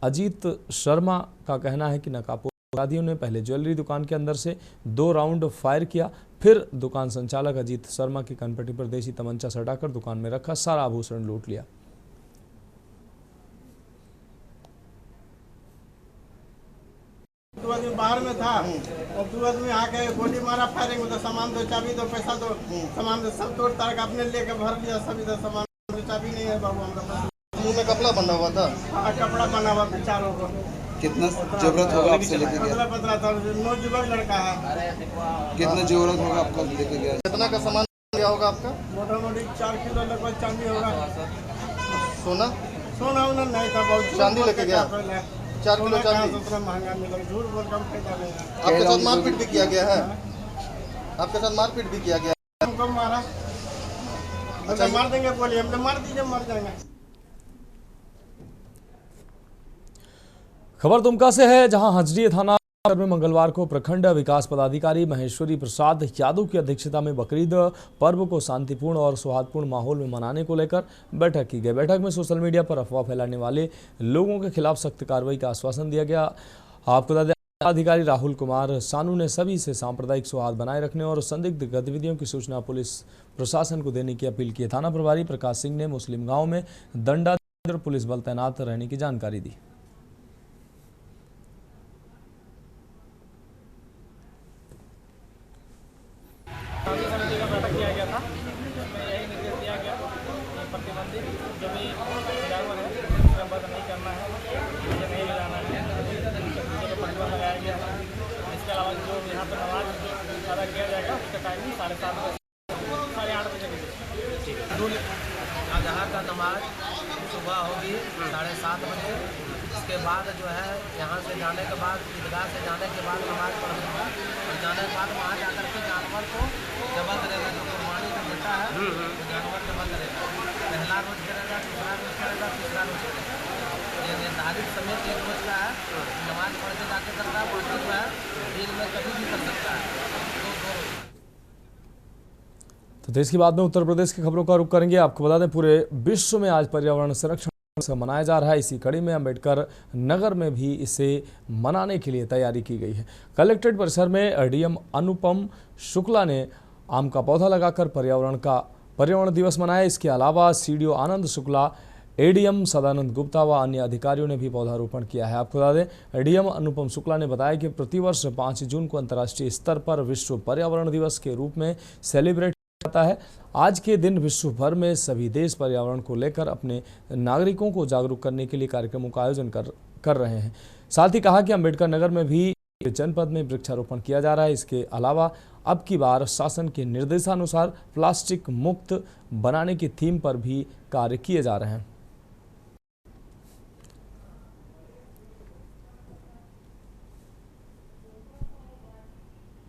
Speaker 1: अजीत शर्मा का कहना है कि नकाबपोश अपराधियों ने पहले ज्वेलरी दुकान के अंदर से 2 राउंड फायर किया, फिर दुकान संचालक अजीत शर्मा की कनपट्टी पर देसी तमंचा सटाकर दुकान में रखा सारा आभूषण लूट लिया।
Speaker 19: दो आदमी बाहर में था और 2 आदमी आके गोली मारा, फायरिंग में। सामान दो, चाबी दो, पैसा दो, सामान दो, सब तोड़ ताड़ अपने लेके भर लिया। सभी तो सामान, चाबी नहीं है बाबू हमारा।
Speaker 18: मुंह में कपड़ा बना हुआ था?
Speaker 19: हाँ, कपड़ा बना हुआ था चारों को।
Speaker 18: कितना जरूरत होगा आपसे लेके गया?
Speaker 19: 15 था, 9 जुबक लड़का है।
Speaker 18: कितना जरूरत होगा आपका लेके गया? कितना का सामान गया होगा आपका?
Speaker 19: मोटा मोटी 4 किलो लगभग चांदी होगा।
Speaker 18: सोना?
Speaker 19: सोना उन्हें नहीं था, बहुत
Speaker 18: चांदी लेके गया? 4 किलो चांदी?
Speaker 19: उतना महंगा मिला, झूठ बोल कम फायदा नहीं है।
Speaker 18: आपके साथ मारपीट भी किया गया है? आपके साथ मारपीट भी किया गया है?
Speaker 19: हमको मारा, मार देंगे गोली, हम तो मार दीजिए, मर जाएंगे।
Speaker 1: खबर दुमका से है, जहां हजरी थाना में मंगलवार को प्रखंड विकास पदाधिकारी महेश्वरी प्रसाद यादव की अध्यक्षता में बकरीद पर्व को शांतिपूर्ण और सौहार्दपूर्ण माहौल में मनाने को लेकर बैठक की गई। बैठक में सोशल मीडिया पर अफवाह फैलाने वाले लोगों के खिलाफ सख्त कार्रवाई का आश्वासन दिया गया। आपको बता दें, अधिकारी राहुल कुमार सानू ने सभी से सांप्रदायिक सौहार्द बनाए रखने और संदिग्ध गतिविधियों की सूचना पुलिस प्रशासन को देने की अपील की। थाना प्रभारी प्रकाश सिंह ने मुस्लिम गाँव में दंडाधिकारी और पुलिस बल तैनात रहने की जानकारी दी।
Speaker 20: समिति का बैठक किया गया था, जिसमें यही निर्देश दिया गया कि प्रतिबंधित जो भी जानवर है क्रमबद्ध नहीं करना है, मुझे नहीं ले जाना है, चीज़ों पर प्रतिबंध लगाया गया है। इसके अलावा जो यहाँ पर नमाज अदा किया जाएगा उसका टाइमिंग 7:30 बजे 8:30 बजे के
Speaker 6: अजहर का नमाज सुबह होगी 7:30 बजे। इसके बाद जो है यहाँ से जाने के बाद ईदगाह से जाने के बाद नमाज पढ़ूँगा और जाने के बाद वहाँ जाकर के जानवर को जमा करेगा। जो कुर्बानी का बेटा है वो जानवर जमा करेगा। पहला रोज करेगा, दूसरा रोज करेगा, तीसरा रोज करेगा। ये निर्धारित समय 1 रोज का है। नमाज पढ़ के जाके करता है, बाकी जो है दिन में कभी भी कर सकता है।
Speaker 1: तो देश की बात में उत्तर प्रदेश की खबरों का रुख करेंगे। आपको बता दें, पूरे विश्व में आज पर्यावरण संरक्षण मनाया जा रहा है। इसी कड़ी में अंबेडकर नगर में भी इसे मनाने के लिए तैयारी की गई है। कलेक्ट्रेट परिसर में एडीएम अनुपम शुक्ला ने आम का पौधा लगाकर पर्यावरण दिवस मनाया। इसके अलावा सीडीओ आनंद शुक्ला, एडीएम सदानंद गुप्ता व अन्य अधिकारियों ने भी पौधारोपण किया है। आपको बता दें, एडीएम अनुपम शुक्ला ने बताया कि प्रतिवर्ष 5 जून को अंतर्राष्ट्रीय स्तर पर विश्व पर्यावरण दिवस के रूप में सेलिब्रेट जाता है। आज के दिन विश्व भर में सभी देश पर्यावरण को लेकर अपने नागरिकों को जागरूक करने के लिए कार्यक्रमों का आयोजन कर रहे हैं। साथ ही कहा कि अंबेडकर नगर में भी जनपद में वृक्षारोपण किया जा रहा है। इसके अलावा अब की बार शासन के निर्देशानुसार प्लास्टिक मुक्त बनाने की थीम पर भी कार्य किए जा रहे हैं।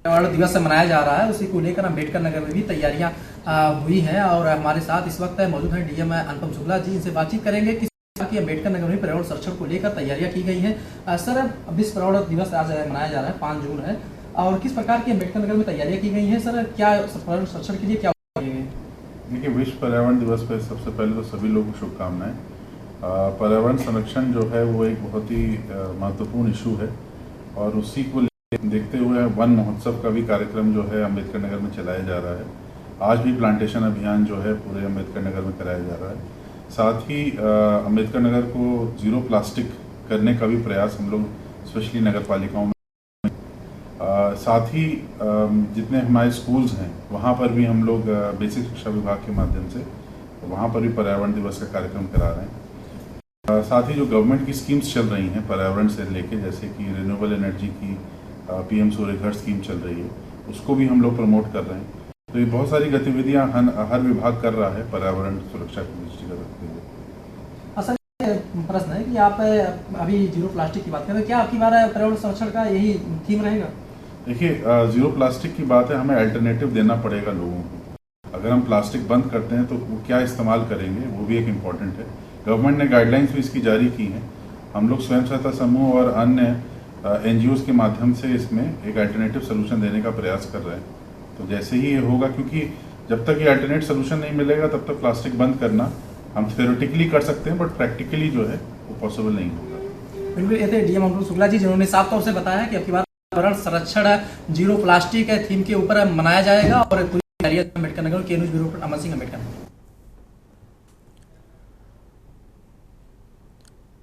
Speaker 21: पर्यावरण दिवस मनाया जा रहा है, उसी को लेकर अम्बेडकर नगर में भी तैयारियां हुई हैं और हमारे साथ इस वक्त मौजूद हैं डीएम अनुपम शुक्ला जी। इनसे बातचीत करेंगे कि अम्बेडकर नगर में पर्यावरण संरक्षण को लेकर तैयारियां की गई हैं। सर, विश्व पर्यावरण दिवस आज मनाया जा रहा है, 5 जून है, और किस प्रकार की अम्बेडकर नगर में तैयारियां की गई हैं? सर, क्या पर्यावरण संरक्षण के लिए क्या
Speaker 22: देखिए, विश्व पर्यावरण दिवस पर सबसे पहले तो सभी लोगों को शुभकामनाएं। पर्यावरण संरक्षण जो है वो एक बहुत ही महत्वपूर्ण इशू है और उसी को देखते हुए वन महोत्सव का भी कार्यक्रम जो है अम्बेडकर नगर में चलाया जा रहा है। आज भी प्लांटेशन अभियान जो है पूरे अम्बेडकर नगर में कराया जा रहा है। साथ ही अम्बेडकर नगर को जीरो प्लास्टिक करने का भी प्रयास हम लोग स्पेशली नगर पालिकाओं में साथ ही जितने हमारे स्कूल्स हैं वहाँ पर भी हम लोग बेसिक शिक्षा विभाग के माध्यम से वहाँ पर भी पर्यावरण दिवस का कार्यक्रम करा रहे हैं। साथ ही जो गवर्नमेंट की स्कीम्स चल रही हैं पर्यावरण से लेके, जैसे कि रिन्यूएबल एनर्जी की पीएम सूर्य घर स्कीम चल रही है, उसको भी हम लोग प्रमोट कर रहे हैं। तो ये बहुत सारी गतिविधियां हर विभाग कर रहा है पर्यावरण सुरक्षा की दृष्टि रखते हुए।
Speaker 21: प्रश्न है कि आप अभी जीरो प्लास्टिक की बात कर रहे हैं, क्या आपकी बार पर्यावरण संरक्षण का यही थीम रहेगा?
Speaker 22: देखिए, जीरो प्लास्टिक की बात है, हमें अल्टरनेटिव देना पड़ेगा लोगों को। अगर हम प्लास्टिक बंद करते हैं तो वो क्या इस्तेमाल करेंगे, वो भी एक इम्पॉर्टेंट है। गवर्नमेंट ने गाइडलाइंस भी इसकी जारी की हैं। हम लोग स्वयं सहायता समूह और अन्य NGOs के माध्यम से इसमें एक अल्टरनेटिव सोल्यूशन देने का प्रयास कर रहे हैं। तो जैसे ही ये होगा, क्योंकि जब तक ये अल्टरनेट सोल्यूशन नहीं मिलेगा तब तक प्लास्टिक बंद करना हम थ्योरेटिकली कर सकते हैं, बट प्रैक्टिकली जो है वो पॉसिबल नहीं होगा।
Speaker 21: बिल्कुल, ये थे डीएम अनुपम शुक्ला जी, जिन्होंने साफ तौर से बताया कि अब की बार पर्यावरण संरक्षण जीरो प्लास्टिक थीम के ऊपर मनाया जाएगा और पूरी अम्बेडकर नगर के न्यूज ब्यूरो अमन सिंह अम्बेडकर।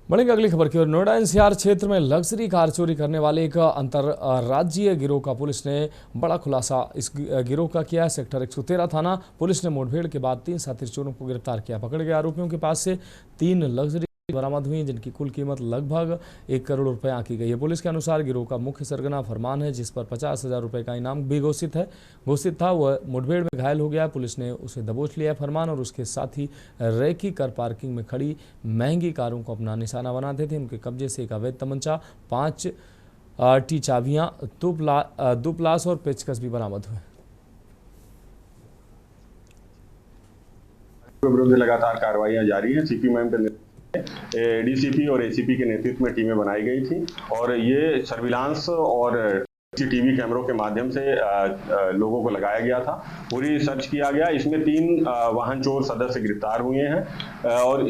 Speaker 1: बढ़ेंगे अगली खबर की ओर। नोएडा एनसीआर क्षेत्र में लग्जरी कार चोरी करने वाले एक अंतर्राज्यीय गिरोह का पुलिस ने बड़ा खुलासा इस गिरोह का किया है। सेक्टर 113 थाना पुलिस ने मुठभेड़ के बाद 3 साथी चोरों को गिरफ्तार किया। पकड़े गए आरोपियों के पास से 3 लग्जरी बरामद हुई, जिनकी कुल कीमत लगभग 1 करोड़ रुपए आंकी गई है। पुलिस के अनुसार गिरोह का मुख्य सरगना फरमान है, जिस पर 50,000 रुपए का इनाम भी घोषित था। वह मुठभेड़ में घायल हो गया। पुलिस ने उसे दबोच लिया। फरमान और उसके साथी रेकी कर पार्किंग में खड़ी महंगी कारों को अपना निशाना बनाते थे। उनके कब्जे से एक अवैध तमंचा, 5 टी चाबियां, 2 प्लास और पेचकस भी बरामद हुए।
Speaker 23: विरुद्ध लगातार कार्रवाइयां जारी हैं। सीपी मैम के
Speaker 3: डीसीपी और एसीपी के नेतृत्व में टीमें बनाई गई थी और ये सर्विलांस और सीसीटीवी कैमरों के माध्यम से लोगों को लगाया गया था। पूरी सर्च किया गया। इसमें 3 वाहन चोर सदस्य गिरफ्तार हुए हैं और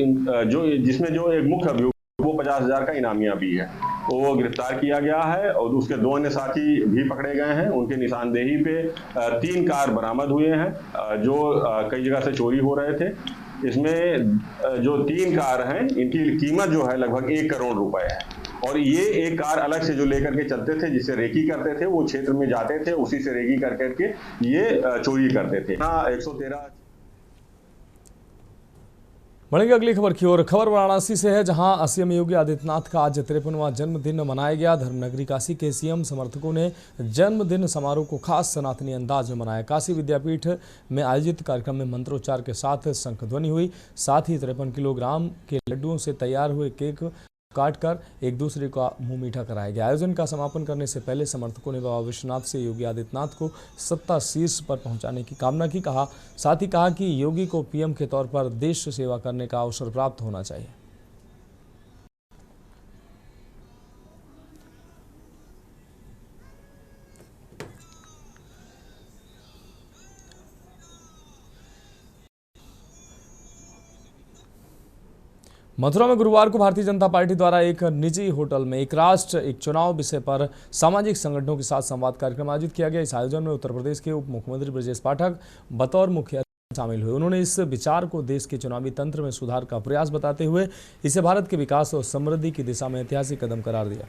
Speaker 3: जिसमें जो एक मुख्य अभियुक्त वो 50,000 का इनामिया भी है, वो गिरफ्तार किया गया है और उसके 2 अन्य साथी भी पकड़े गए हैं। उनके निशानदेही पे 3 कार बरामद हुए हैं जो कई जगह से चोरी हो रहे थे। इसमें जो 3 कार हैं इनकी कीमत जो है लगभग 1 करोड़ रुपए है और ये एक कार अलग से जो लेकर के चलते थे, जिससे रेकी करते थे, वो क्षेत्र में जाते थे, उसी से रेकी कर करके ये चोरी करते थे। 113
Speaker 1: बढ़ेंगे अगली खबर की ओर। खबर वाराणसी से है, जहां सीएम योगी आदित्यनाथ का आज 53वां जन्मदिन मनाया गया। धर्मनगरी काशी के सीएम समर्थकों ने जन्मदिन समारोह को खास सनातनी अंदाज में मनाया। काशी विद्यापीठ में आयोजित कार्यक्रम में मंत्रोच्चार के साथ शंखध्वनि हुई। साथ ही 53 किलोग्राम के लड्डुओं से तैयार हुए केक काटकर एक दूसरे का मुंह मीठा कराया गया। आयोजन का समापन करने से पहले समर्थकों ने बाबा विश्वनाथ से योगी आदित्यनाथ को सत्ता शीर्ष पर पहुंचाने की कामना की। साथ ही कहा कि योगी को पीएम के तौर पर देश सेवा करने का अवसर प्राप्त होना चाहिए। मथुरा में गुरुवार को भारतीय जनता पार्टी द्वारा एक निजी होटल में एक राष्ट्र एक चुनाव विषय पर सामाजिक संगठनों के साथ संवाद कार्यक्रम आयोजित किया गया। इस आयोजन में उत्तर प्रदेश के उप मुख्यमंत्री ब्रजेश पाठक बतौर मुख्य अतिथि शामिल हुए। उन्होंने इस विचार को देश के चुनावी तंत्र में सुधार का प्रयास बताते हुए इसे भारत के विकास और समृद्धि की दिशा में ऐतिहासिक कदम करार दिया।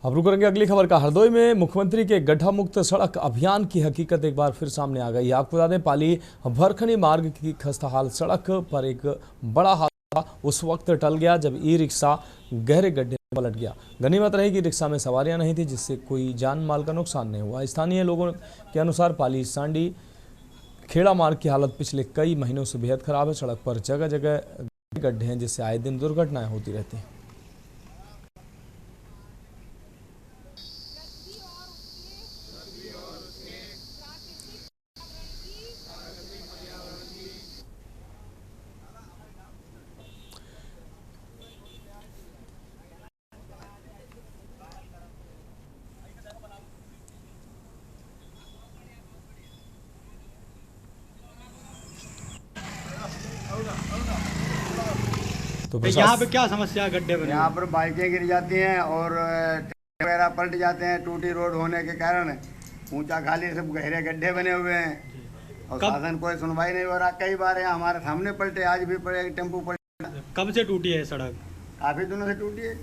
Speaker 1: अब रुक करेंगे अगली खबर का। हरदोई में मुख्यमंत्री के गड्ढा मुक्त सड़क अभियान की हकीकत एक बार फिर सामने आ गई। आपको बता दें, पाली भरखनी मार्ग की खस्ताहाल सड़क पर एक बड़ा हादसा उस वक्त टल गया जब ई रिक्शा गहरे गड्ढे में पलट गया। गनीमत रही कि रिक्शा में सवारियां नहीं थी, जिससे कोई जान माल का नुकसान नहीं हुआ। स्थानीय लोगों के अनुसार पाली सांडी खेड़ा मार्ग की हालत पिछले कई महीनों से बेहद खराब है। सड़क पर जगह जगह गड्ढे हैं, जिससे आए दिन दुर्घटनाएं होती रहती हैं।
Speaker 4: तो यहाँ पे क्या समस्या है? गड्ढे बने,
Speaker 23: यहाँ पर बाइकें गिर जाती हैं और वगैरह पलट जाते हैं। टूटी रोड होने के कारण ऊंचा खाली सब गहरे गड्ढे बने हुए हैं और शासन कोई सुनवाई नहीं हो रहा। कई बार यहाँ हमारे सामने पलटे, आज भी पड़े, टेम्पू पलटे।
Speaker 4: कब से टूटी है सड़क?
Speaker 23: काफी दिनों से टूटी है।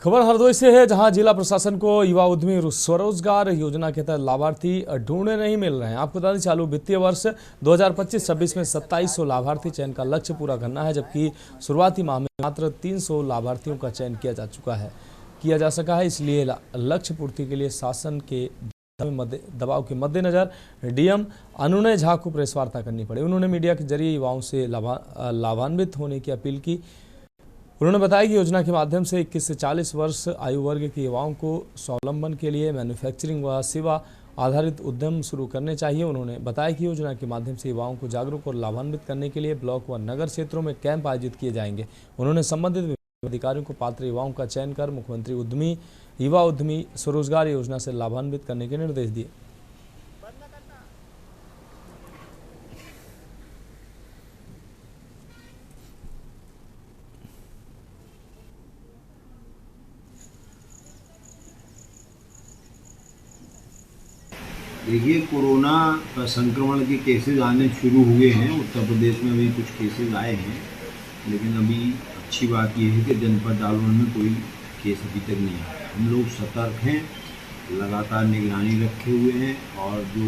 Speaker 1: खबर हरदोई से है, जहां जिला प्रशासन को युवा उद्यमी स्वरोजगार योजना के तहत लाभार्थी ढूंढने नहीं मिल रहे हैं। आपको बता दें, चालू वित्तीय वर्ष 2025-26 में 2700 लाभार्थी चयन का लक्ष्य पूरा करना है, जबकि शुरुआती माह में मात्र 300 लाभार्थियों का चयन किया जा सका है। इसलिए लक्ष्य पूर्ति के लिए शासन के दबाव के मद्देनजर डीएम अनुनय झा को प्रेस वार्ता करनी पड़ी। उन्होंने मीडिया के जरिए युवाओं से लाभान्वित होने की अपील की। उन्होंने बताया कि योजना के माध्यम से 21 से 40 वर्ष आयु वर्ग के युवाओं को स्वावलंबन के लिए मैन्युफैक्चरिंग व सेवा आधारित उद्यम शुरू करने चाहिए। उन्होंने बताया कि योजना के माध्यम से युवाओं को जागरूक और लाभान्वित करने के लिए ब्लॉक व नगर क्षेत्रों में कैंप आयोजित किए जाएंगे। उन्होंने संबंधित अधिकारियों को पात्र युवाओं का चयन कर मुख्यमंत्री युवा उद्यमी स्वरोजगार योजना से लाभान्वित करने के निर्देश दिए।
Speaker 5: देखिए, कोरोना संक्रमण के केसेस आने शुरू हुए हैं। उत्तर प्रदेश में भी कुछ केसेस आए हैं, लेकिन अभी अच्छी बात यह है कि जनपद जालौन में कोई केस अभी तक नहीं आया। हम लोग सतर्क हैं, लगातार निगरानी रखे हुए हैं और जो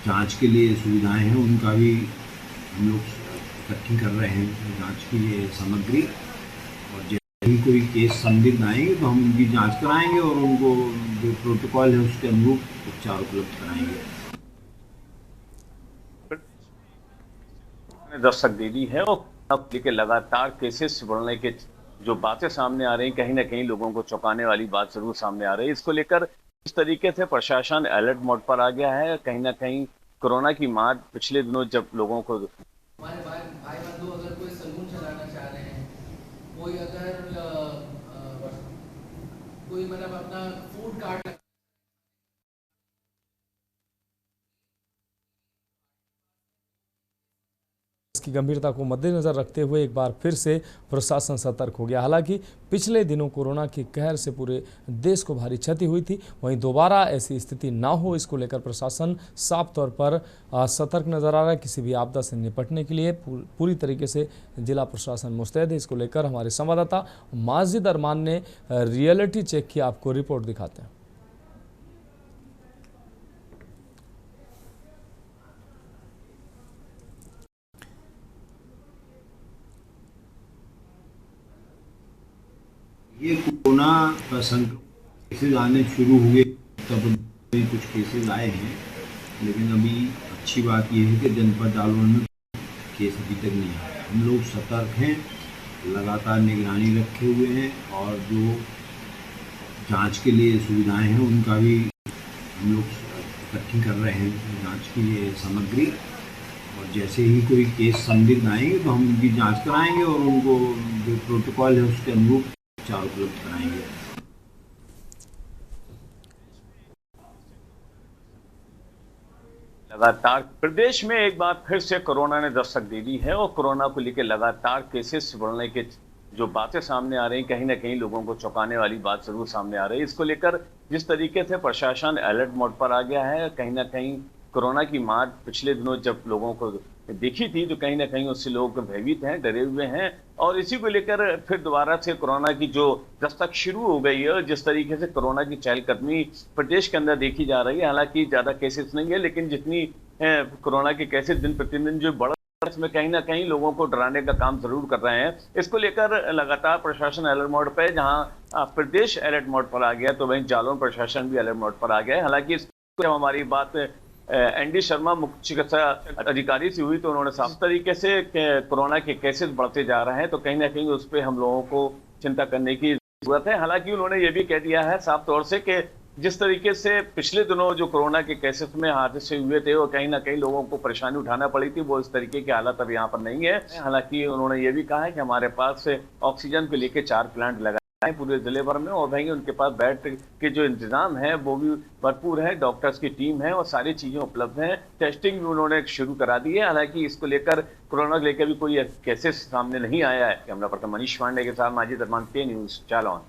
Speaker 5: जांच के लिए सुविधाएं हैं उनका भी हम लोग इकट्ठी कर रहे हैं, जांच की ये सामग्री। और जैसे ही कोई केस संदिग्ध आएंगे तो हम उनकी जांच कराएंगे और उनको जो प्रोटोकॉल है उसके अनुरूप उपचार उपलब्ध कराएंगे।
Speaker 7: दस्तक दे दी है और अब लेके लगातार केसेस बढ़ने के जो बातें सामने आ रही, कहीं ना कहीं लोगों को चौंकाने वाली बात जरूर सामने आ रही है। इसको लेकर इस तरीके से प्रशासन अलर्ट मोड पर आ गया है। कहीं ना कहीं कोरोना की मार पिछले दिनों जब लोगों को
Speaker 8: हमारे भाई बंधु अगर कोई सलून चलाना चाह रहे हैं, कोई अगर कोई मतलब अपना फूड कार्ट
Speaker 1: इसकी गंभीरता को मद्देनजर रखते हुए एक बार फिर से प्रशासन सतर्क हो गया। हालांकि पिछले दिनों कोरोना के कहर से पूरे देश को भारी क्षति हुई थी, वहीं दोबारा ऐसी स्थिति ना हो इसको लेकर प्रशासन साफ तौर पर सतर्क नजर आ रहा है। किसी भी आपदा से निपटने के लिए पूरी तरीके से जिला प्रशासन मुस्तैद है। इसको लेकर हमारे संवाददाता माजिद अरमान ने रियलिटी चेक की आपको रिपोर्ट दिखाते हैं।
Speaker 5: ये कोरोना संक्रमण केसेस आने शुरू हुए, तब भी कुछ केसेस आए हैं, लेकिन अभी अच्छी बात यह है कि जनपद जालौन में केस अभी तक नहीं आया। हम लोग सतर्क हैं, लगातार निगरानी रखे हुए हैं और जो जांच के लिए सुविधाएं हैं उनका भी हम लोग इकट्ठी कर रहे हैं, जांच की ये सामग्री। और जैसे ही कोई केस संदिग्ध आएंगे तो हम उनकी जांच कराएंगे और उनको जो प्रोटोकॉल है उसके अनुरूप उपचार उपलब्ध कराएंगे।
Speaker 7: लगातार प्रदेश में एक बार फिर से कोरोना ने दस्तक दे दी है और कोरोना को लेकर लगातार केसेस बढ़ने के जो बातें सामने आ रही, कहीं ना कहीं लोगों को चौंकाने वाली बात जरूर सामने आ रही है। इसको लेकर जिस तरीके से प्रशासन अलर्ट मोड पर आ गया है, कहीं ना कहीं कोरोना की मार पिछले दिनों जब लोगों को देखी थी तो कहीं ना कहीं उससे लोग भयभीत हैं, डरे हुए हैं और इसी को लेकर फिर दोबारा से कोरोना की जो दस्तक शुरू हो गई है, जिस तरीके से कोरोना की चहलकदमी प्रदेश के अंदर देखी जा रही है। हालांकि ज़्यादा केसेस नहीं है, लेकिन जितनी कोरोना के केसेस दिन प्रतिदिन जो बढ़ इसमें कहीं ना कहीं लोगों को डराने का काम जरूर कर रहे हैं। इसको लेकर लगातार प्रशासन अलर्ट मोड पर है। जहां प्रदेश अलर्ट मोड पर आ गया तो वहीं जालौन प्रशासन भी अलर्ट मोड पर आ गया है। हालांकि जब हमारी बात एनडी शर्मा मुख्य चिकित्सा अधिकारी से हुई तो उन्होंने साफ तरीके से कोरोना के केसेस बढ़ते जा रहे हैं, तो कहीं ना कहीं उस पर हम लोगों को चिंता करने की जरूरत है। हालांकि उन्होंने ये भी कह दिया है साफ तौर से कि जिस तरीके से पिछले दिनों जो कोरोना के केसेस में हादसे हुए थे और कहीं ना कहीं लोगों को परेशानी उठाना पड़ी थी, वो इस तरीके की हालत अब यहाँ पर नहीं है। हालांकि उन्होंने ये भी कहा है कि हमारे पास ऑक्सीजन को लेकर 4 प्लांट लगाए हैं पूरे जिले भर में और वहीं उनके पास बेड के जो इंतजाम है वो भी भरपूर है, डॉक्टर्स की टीम है और सारी चीजें उपलब्ध हैं। टेस्टिंग भी उन्होंने शुरू करा दी है। हालांकि इसको लेकर कोरोना को लेकर भी कोई केसेस सामने नहीं आया है। कैमरा पर्सन मनीष पांडे के साथ माजिद अरमान, के न्यूज जालौन।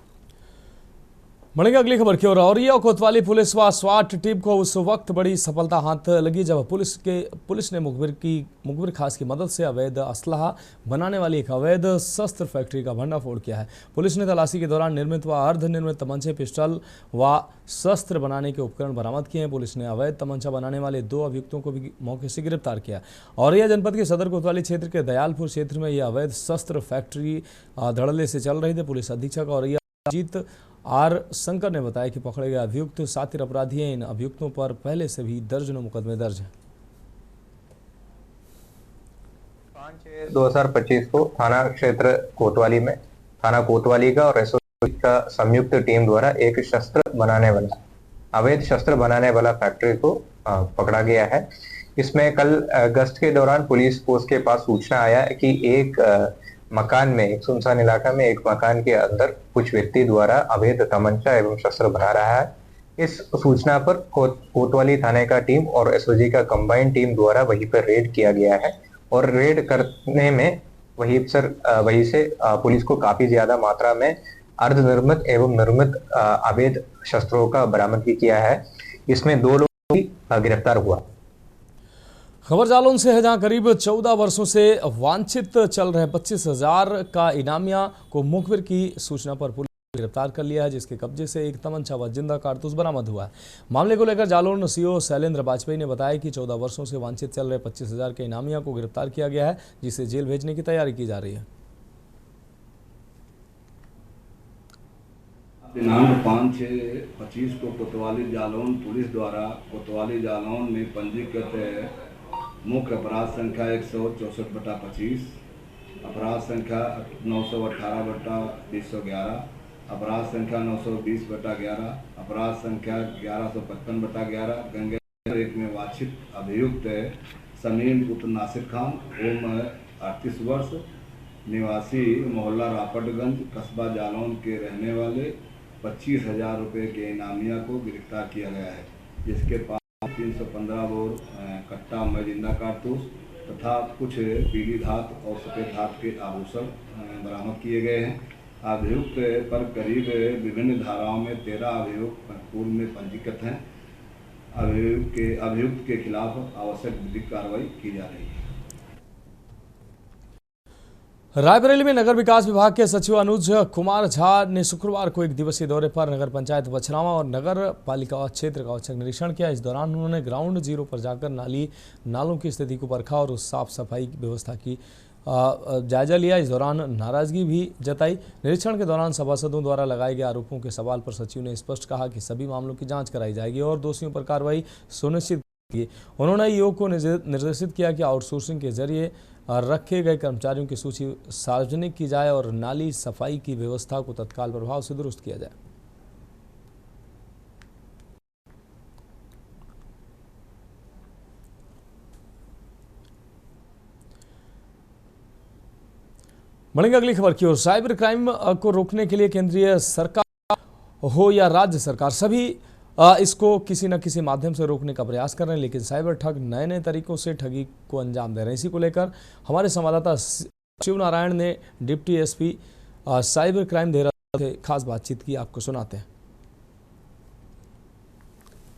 Speaker 1: बढ़ेंगे अगली खबर की ओर। औरिया और कोतवाली पुलिस व स्वाट टीम को उस वक्त बड़ी सफलता हाथ लगी जब पुलिस ने मुखबिर खास की मदद से अवैध असलहा बनाने वाली एक अवैध शस्त्र फैक्ट्री का भंडाफोड़ किया है। पुलिस ने तलाशी के दौरान निर्मित व अर्धनिर्मित तमंचे, पिस्टल व शस्त्र बनाने के उपकरण बरामद किए हैं। पुलिस ने अवैध तमंचा बनाने वाले 2 अभियुक्तों को भी मौके से गिरफ्तार किया। औरिया जनपद के सदर कोतवाली क्षेत्र के दयालपुर क्षेत्र में यह अवैध शस्त्र फैक्ट्री धड़ल्ले से चल रही थी। पुलिस अधीक्षक औरिया अजीत आर शंकर ने बताया कि पकड़े गए अभियुक्त सातिर अपराधी हैं। इन अभियुक्तों पर पहले से भी दर्जनों मुकदमे दर्ज हैं।
Speaker 24: 5/6/2025 को थाना क्षेत्र कोतवाली में थाना कोतवाली का और एसओजी का संयुक्त टीम द्वारा एक अवैध शस्त्र बनाने वाला फैक्ट्री को पकड़ा गया है। इसमें कल गश्त के दौरान पुलिस को उसके पास सूचना आया कि एक मकान में, एक सुनसान इलाका में एक मकान के अंदर कुछ व्यक्ति द्वारा अवैध तमंचा एवं शस्त्र बना रहा है। इस सूचना पर कोतवाली थाने का टीम और एसओजी का कंबाइंड टीम द्वारा वहीं पर रेड किया गया है और रेड करने में वहीं से पुलिस को काफी ज्यादा मात्रा में अर्धनिर्मित एवं निर्मित अवैध शस्त्रों का बरामदगी किया है। इसमें 2 लोग गिरफ्तार हुआ।
Speaker 1: खबर जालौन से है, जहां करीब 14 वर्षों से वांछित चल रहे 25,000 का इनामिया को मुखबिर की सूचना पर पुलिस ने गिरफ्तार कर लिया है, जिसके कब्जे से एक तमंचा व जिंदा कारतूस बरामद हुआ है। मामले को लेकर जालौन सीओ शैलेंद्र वाजपेयी ने बताया कि 14 वर्षों से वांछित चल रहे 25,000 के इनामिया को गिरफ्तार किया गया है, जिसे जेल भेजने की तैयारी की जा रही है।
Speaker 9: दिनांक 5/6/25 को कोतवाली जालौन पुलिस द्वारा कोतवाली जालौन में पंजीकृत मुख्य अपराध संख्या 164/25, अपराध संख्या 918/211, अपराध संख्या 920/11, अपराध संख्या 1155/11 गंगे में वांछित अभियुक्त समीम पुत्र नासिर खान उम्र 38 वर्ष निवासी मोहल्ला रापटगंज कस्बा जालौन के रहने वाले 25,000 रुपये के इनामिया को गिरफ्तार किया गया है, जिसके पास 315 बोर कट्टा में जिंदा कारतूस तथा कुछ पीली धात और सफ़ेद धात के आभूषण बरामद किए गए हैं। अभियुक्त पर करीब विभिन्न धाराओं में 13 अभियुक्त पूर्व में पंजीकृत हैं। अभियुक्त के खिलाफ आवश्यक विधिक कार्रवाई की जा रही है।
Speaker 1: रायबरेली में नगर विकास विभाग के सचिव अनुज कुमार झा ने शुक्रवार को एक दिवसीय दौरे पर नगर पंचायत बछरावा और नगर पालिका क्षेत्र का औचक निरीक्षण किया। इस दौरान उन्होंने ग्राउंड जीरो पर जाकर नालों की स्थिति को परखा और उस साफ सफाई की व्यवस्था की जायजा लिया। इस दौरान नाराजगी भी जताई। निरीक्षण के दौरान सभासदों द्वारा लगाए गए आरोपों के सवाल पर सचिव ने स्पष्ट कहा कि सभी मामलों की जाँच कराई जाएगी और दोषियों पर कार्रवाई सुनिश्चित की। उन्होंने योग को निर्देशित किया कि आउटसोर्सिंग के जरिए रखे गए कर्मचारियों की सूची सार्वजनिक की जाए और नाली सफाई की व्यवस्था को तत्काल प्रभाव से दुरुस्त किया जाए। बढ़ेंगे अगली खबर की ओर। साइबर क्राइम को रोकने के लिए केंद्रीय सरकार हो या राज्य सरकार, सभी इसको किसी न किसी माध्यम से रोकने का प्रयास कर रहे हैं, लेकिन साइबर ठग नए नए तरीकों से ठगी को अंजाम दे रहे हैं। इसी को लेकर हमारे संवाददाता शिव नारायण ने deputy SP cyber crime Dehradun से खास बातचीत की, आपको सुनाते हैं।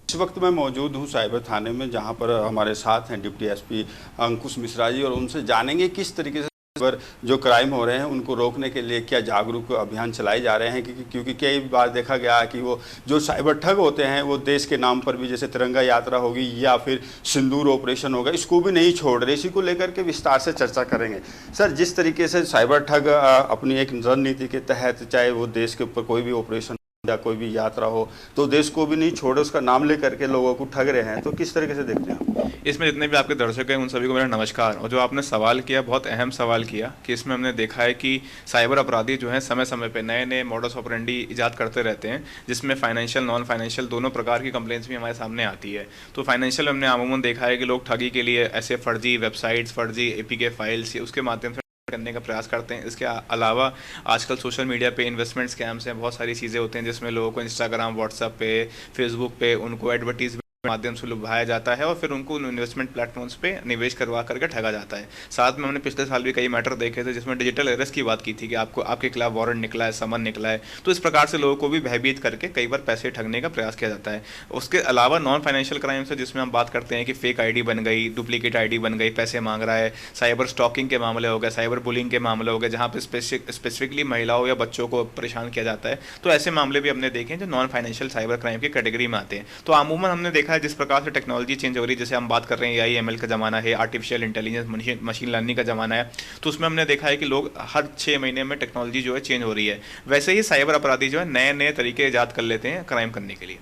Speaker 10: इस वक्त मैं मौजूद हूं साइबर थाने में, जहां पर हमारे साथ हैं डिप्टी एसपी अंकुश मिश्रा जी, और उनसे जानेंगे किस तरीके से पर जो क्राइम हो रहे हैं उनको रोकने के लिए क्या जागरूक अभियान चलाए जा रहे हैं, क्योंकि कई बार देखा गया है कि वो जो साइबर ठग होते हैं वो देश के नाम पर भी, जैसे तिरंगा यात्रा होगी या फिर सिंदूर ऑपरेशन होगा, इसको भी नहीं छोड़ रहे। इसी को लेकर के विस्तार से चर्चा करेंगे। सर, जिस तरीके से साइबर ठग अपनी एक रणनीति के तहत, चाहे वो देश के ऊपर कोई भी ऑपरेशन या कोई भी यात्रा हो, तो देश को भी नहीं छोड़े, उसका नाम लेकर के लोगों को ठग रहे हैं, तो किस तरीके से देखते हैं?
Speaker 11: इसमें जितने भी आपके दर्शक हैं उन सभी को मेरा नमस्कार। और जो आपने सवाल किया, बहुत अहम सवाल किया कि इसमें हमने देखा है कि साइबर अपराधी जो हैं समय समय पे नए नए मॉडस ऑपरेंडी इजाद करते रहते हैं, जिसमें फाइनेंशियल नॉन फाइनेंशियल दोनों प्रकार की कंप्लेंट्स भी हमारे सामने आती है। तो फाइनेंशियल हमने अमूमन देखा है कि लोग ठगी के लिए ऐसे फर्जी वेबसाइट्स, फर्जी APK फाइल्स उसके माध्यम से करने का प्रयास करते हैं। इसके अलावा आजकल सोशल मीडिया पे इन्वेस्टमेंट स्कैम्स हैं, बहुत सारी चीज़ें होते हैं जिसमें लोगों को इंस्टाग्राम, व्हाट्सएप पे, फेसबुक पे उनको एडवर्टीजमेंट माध्यम से लुभाया जाता है और फिर उनको इन्वेस्टमेंट प्लेटफॉर्म्स पे निवेश करवा करके ठगा जाता है। साथ में हमने पिछले साल भी कई मैटर देखे थे जिसमें डिजिटल अरेस्ट की बात की थी कि आपके खिलाफ वारंट निकला है, समन निकला है। तो इस प्रकार से लोगों को भी भयभीत करके कई बार पैसे ठगने का प्रयास किया जाता है। उसके अलावा नॉन फाइनेंशियल क्राइम से जिसमें हम बात करते हैं कि फेक ID बन गई, डुप्लीकेट ID बन गई, पैसे मांग रहा है, साइबर स्टॉकिंग के मामले हो गए, साइबर बुलिंग के मामले हो गए, जहाँ पे स्पेसिफिकली महिलाओं या बच्चों को परेशान किया जाता है। तो ऐसे मामले भी हमने देखे जो नॉन फाइनेंशियल साइबर क्राइम की कैटेगरी में आते हैं। तो अमूमन हमने देखा है जिस प्रकार से टेक्नोलॉजी चेंज हो रही है, जैसे हम बात कर रहे हैं AI ML का ज़माना है, आर्टिफिशियल इंटेलिजेंस मशीन लर्निंग का ज़माना है, तो उसमें हमने देखा है कि लोग हर 6 महीने में टेक्नोलॉजी जो है चेंज हो रही है। वैसे ही साइबर अपराधी जो है नए नए तरीके ईजाद कर लेते हैं क्राइम करने के लिए।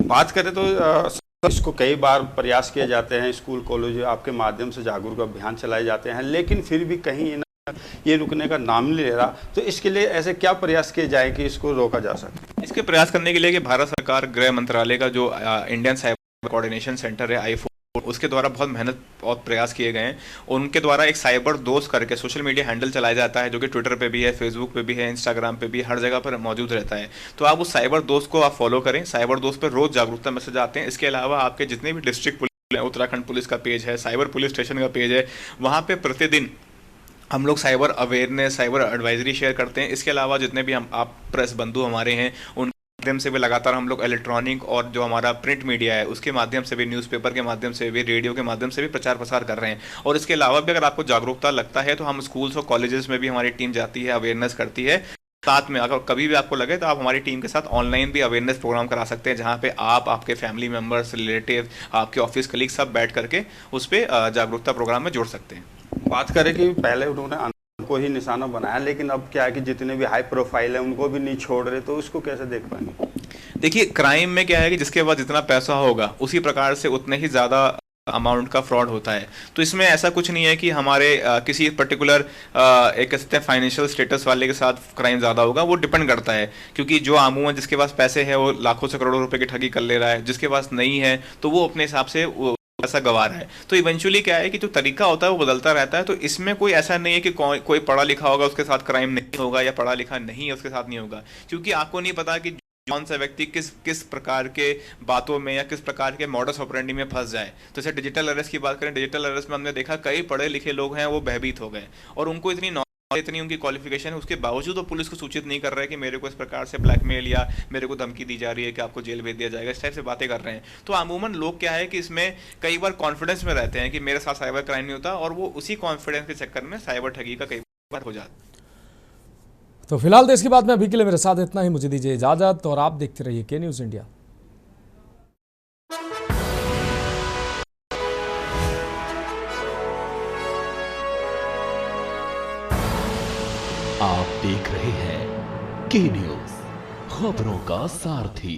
Speaker 10: बात करें तो इसको कई बार प्रयास किए जाते हैं, स्कूल कॉलेज आपके माध्यम से जागरूक अभियान चलाए जाते हैं, लेकिन फिर भी कहीं ये रुकने का नाम नहीं ले रहा। तो इसके लिए ऐसे क्या प्रयास किए जाए कि इसको रोका जा सके?
Speaker 11: इसके प्रयास करने के लिए कि भारत सरकार गृह मंत्रालय का जो इंडियन साइबर कोऑर्डिनेशन सेंटर है I4, उसके द्वारा बहुत मेहनत और प्रयास किए गए हैं। उनके द्वारा एक साइबर दोस्त करके सोशल मीडिया हैंडल चलाया जाता है, जो कि ट्विटर पे भी है, फेसबुक पे भी है, इंस्टाग्राम पे भी, हर जगह पर मौजूद रहता है। तो आप उस साइबर दोस्त को आप फॉलो करें। साइबर दोस्त पर रोज जागरूकता मैसेज आते हैं। इसके अलावा आपके जितने भी डिस्ट्रिक्ट पुलिस, उत्तराखंड पुलिस का पेज है, साइबर पुलिस स्टेशन का पेज है, वहाँ पे प्रतिदिन हम लोग cyber awareness, cyber advisory share करते हैं। इसके अलावा जितने भी आप प्रेस बंधु हमारे हैं उन माध्यम से भी लगातार हम लोग इलेक्ट्रॉनिक और जो हमारा प्रिंट मीडिया है उसके माध्यम से भी, न्यूज़पेपर के माध्यम से भी, रेडियो के माध्यम से भी प्रचार प्रसार कर रहे हैं। और इसके अलावा भी अगर आपको जागरूकता लगता है तो हम स्कूल्स और कॉलेजेस में भी हमारी टीम जाती है, अवेयरनेस करती है। साथ में अगर कभी भी आपको लगे तो आप हमारी टीम के साथ ऑनलाइन भी अवेयरनेस प्रोग्राम करा सकते हैं, जहाँ पे आप, आपके फैमिली मेम्बर्स, रिलेटिव, आपके ऑफिस कलीग सब बैठ करके उस पर जागरूकता प्रोग्राम में जोड़ सकते हैं।
Speaker 10: बात करें कि पहले उन्होंने को ही निशाना बनाया, लेकिन अब क्या है कि जितने भी हाई प्रोफाइल है उनको भी नहीं छोड़ रहे, तो उसको कैसे देख पाएंगे?
Speaker 11: देखिए, क्राइम में क्या है कि जिसके पास जितना पैसा होगा उसी प्रकार से उतने ही ज़्यादा अमाउंट का फ्रॉड होता है। तो इसमें ऐसा कुछ नहीं है कि हमारे किसी पर्टिकुलर एक कहते हैं फाइनेंशियल स्टेटस वाले के साथ क्राइम ज़्यादा होगा, वो डिपेंड करता है। क्योंकि जो आमूमन जिसके पास पैसे है वो लाखों से करोड़ों रुपए की ठगी कर ले रहा है, जिसके पास नहीं है तो वो अपने हिसाब से ऐसा गवा रहा है। तो इवेंचुअली क्या है कि जो तरीका होता है वो बदलता रहता है। तो इसमें कोई ऐसा नहीं है कि कोई पढ़ा लिखा होगा उसके साथ क्राइम नहीं होगा या पढ़ा लिखा नहीं है उसके साथ नहीं होगा, क्योंकि आपको नहीं पता कि कौन सा व्यक्ति किस प्रकार के बातों में या किस प्रकार के मॉडस ऑपरेंडी में फंस जाए। तो जैसे डिजिटल अरेस्ट की बात करें, डिजिटल अरेस्ट में हमने देखा कई पढ़े लिखे लोग हैं वो भयभीत हो गए और उनको इतनी इतनी उनकी क्वालिफिकेशन है, उसके बावजूद वो पुलिस को सूचित नहीं कर रहे कि मेरे को इस प्रकार से ब्लैकमेल या मेरे को धमकी दी जा रही है कि आपको जेल भेज दिया जाएगा, इस टाइप से बातें कर रहे हैं। तो अमूमन लोग क्या है कि इसमें कई बार कॉन्फिडेंस में रहते हैं कि मेरे साथ साइबर क्राइम नहीं होता, और वो उसी कॉन्फिडेंस के चक्कर में साइबर ठगी का कई बार हो जाता है।
Speaker 1: तो फिलहाल देश की बात में अभी के लिए मेरे साथ इतना ही। मुझे दीजिए इजाजत और आप देखते रहिए के न्यूज़ इंडिया।
Speaker 2: आप देख रहे हैं के न्यूज़, खबरों का सारथी।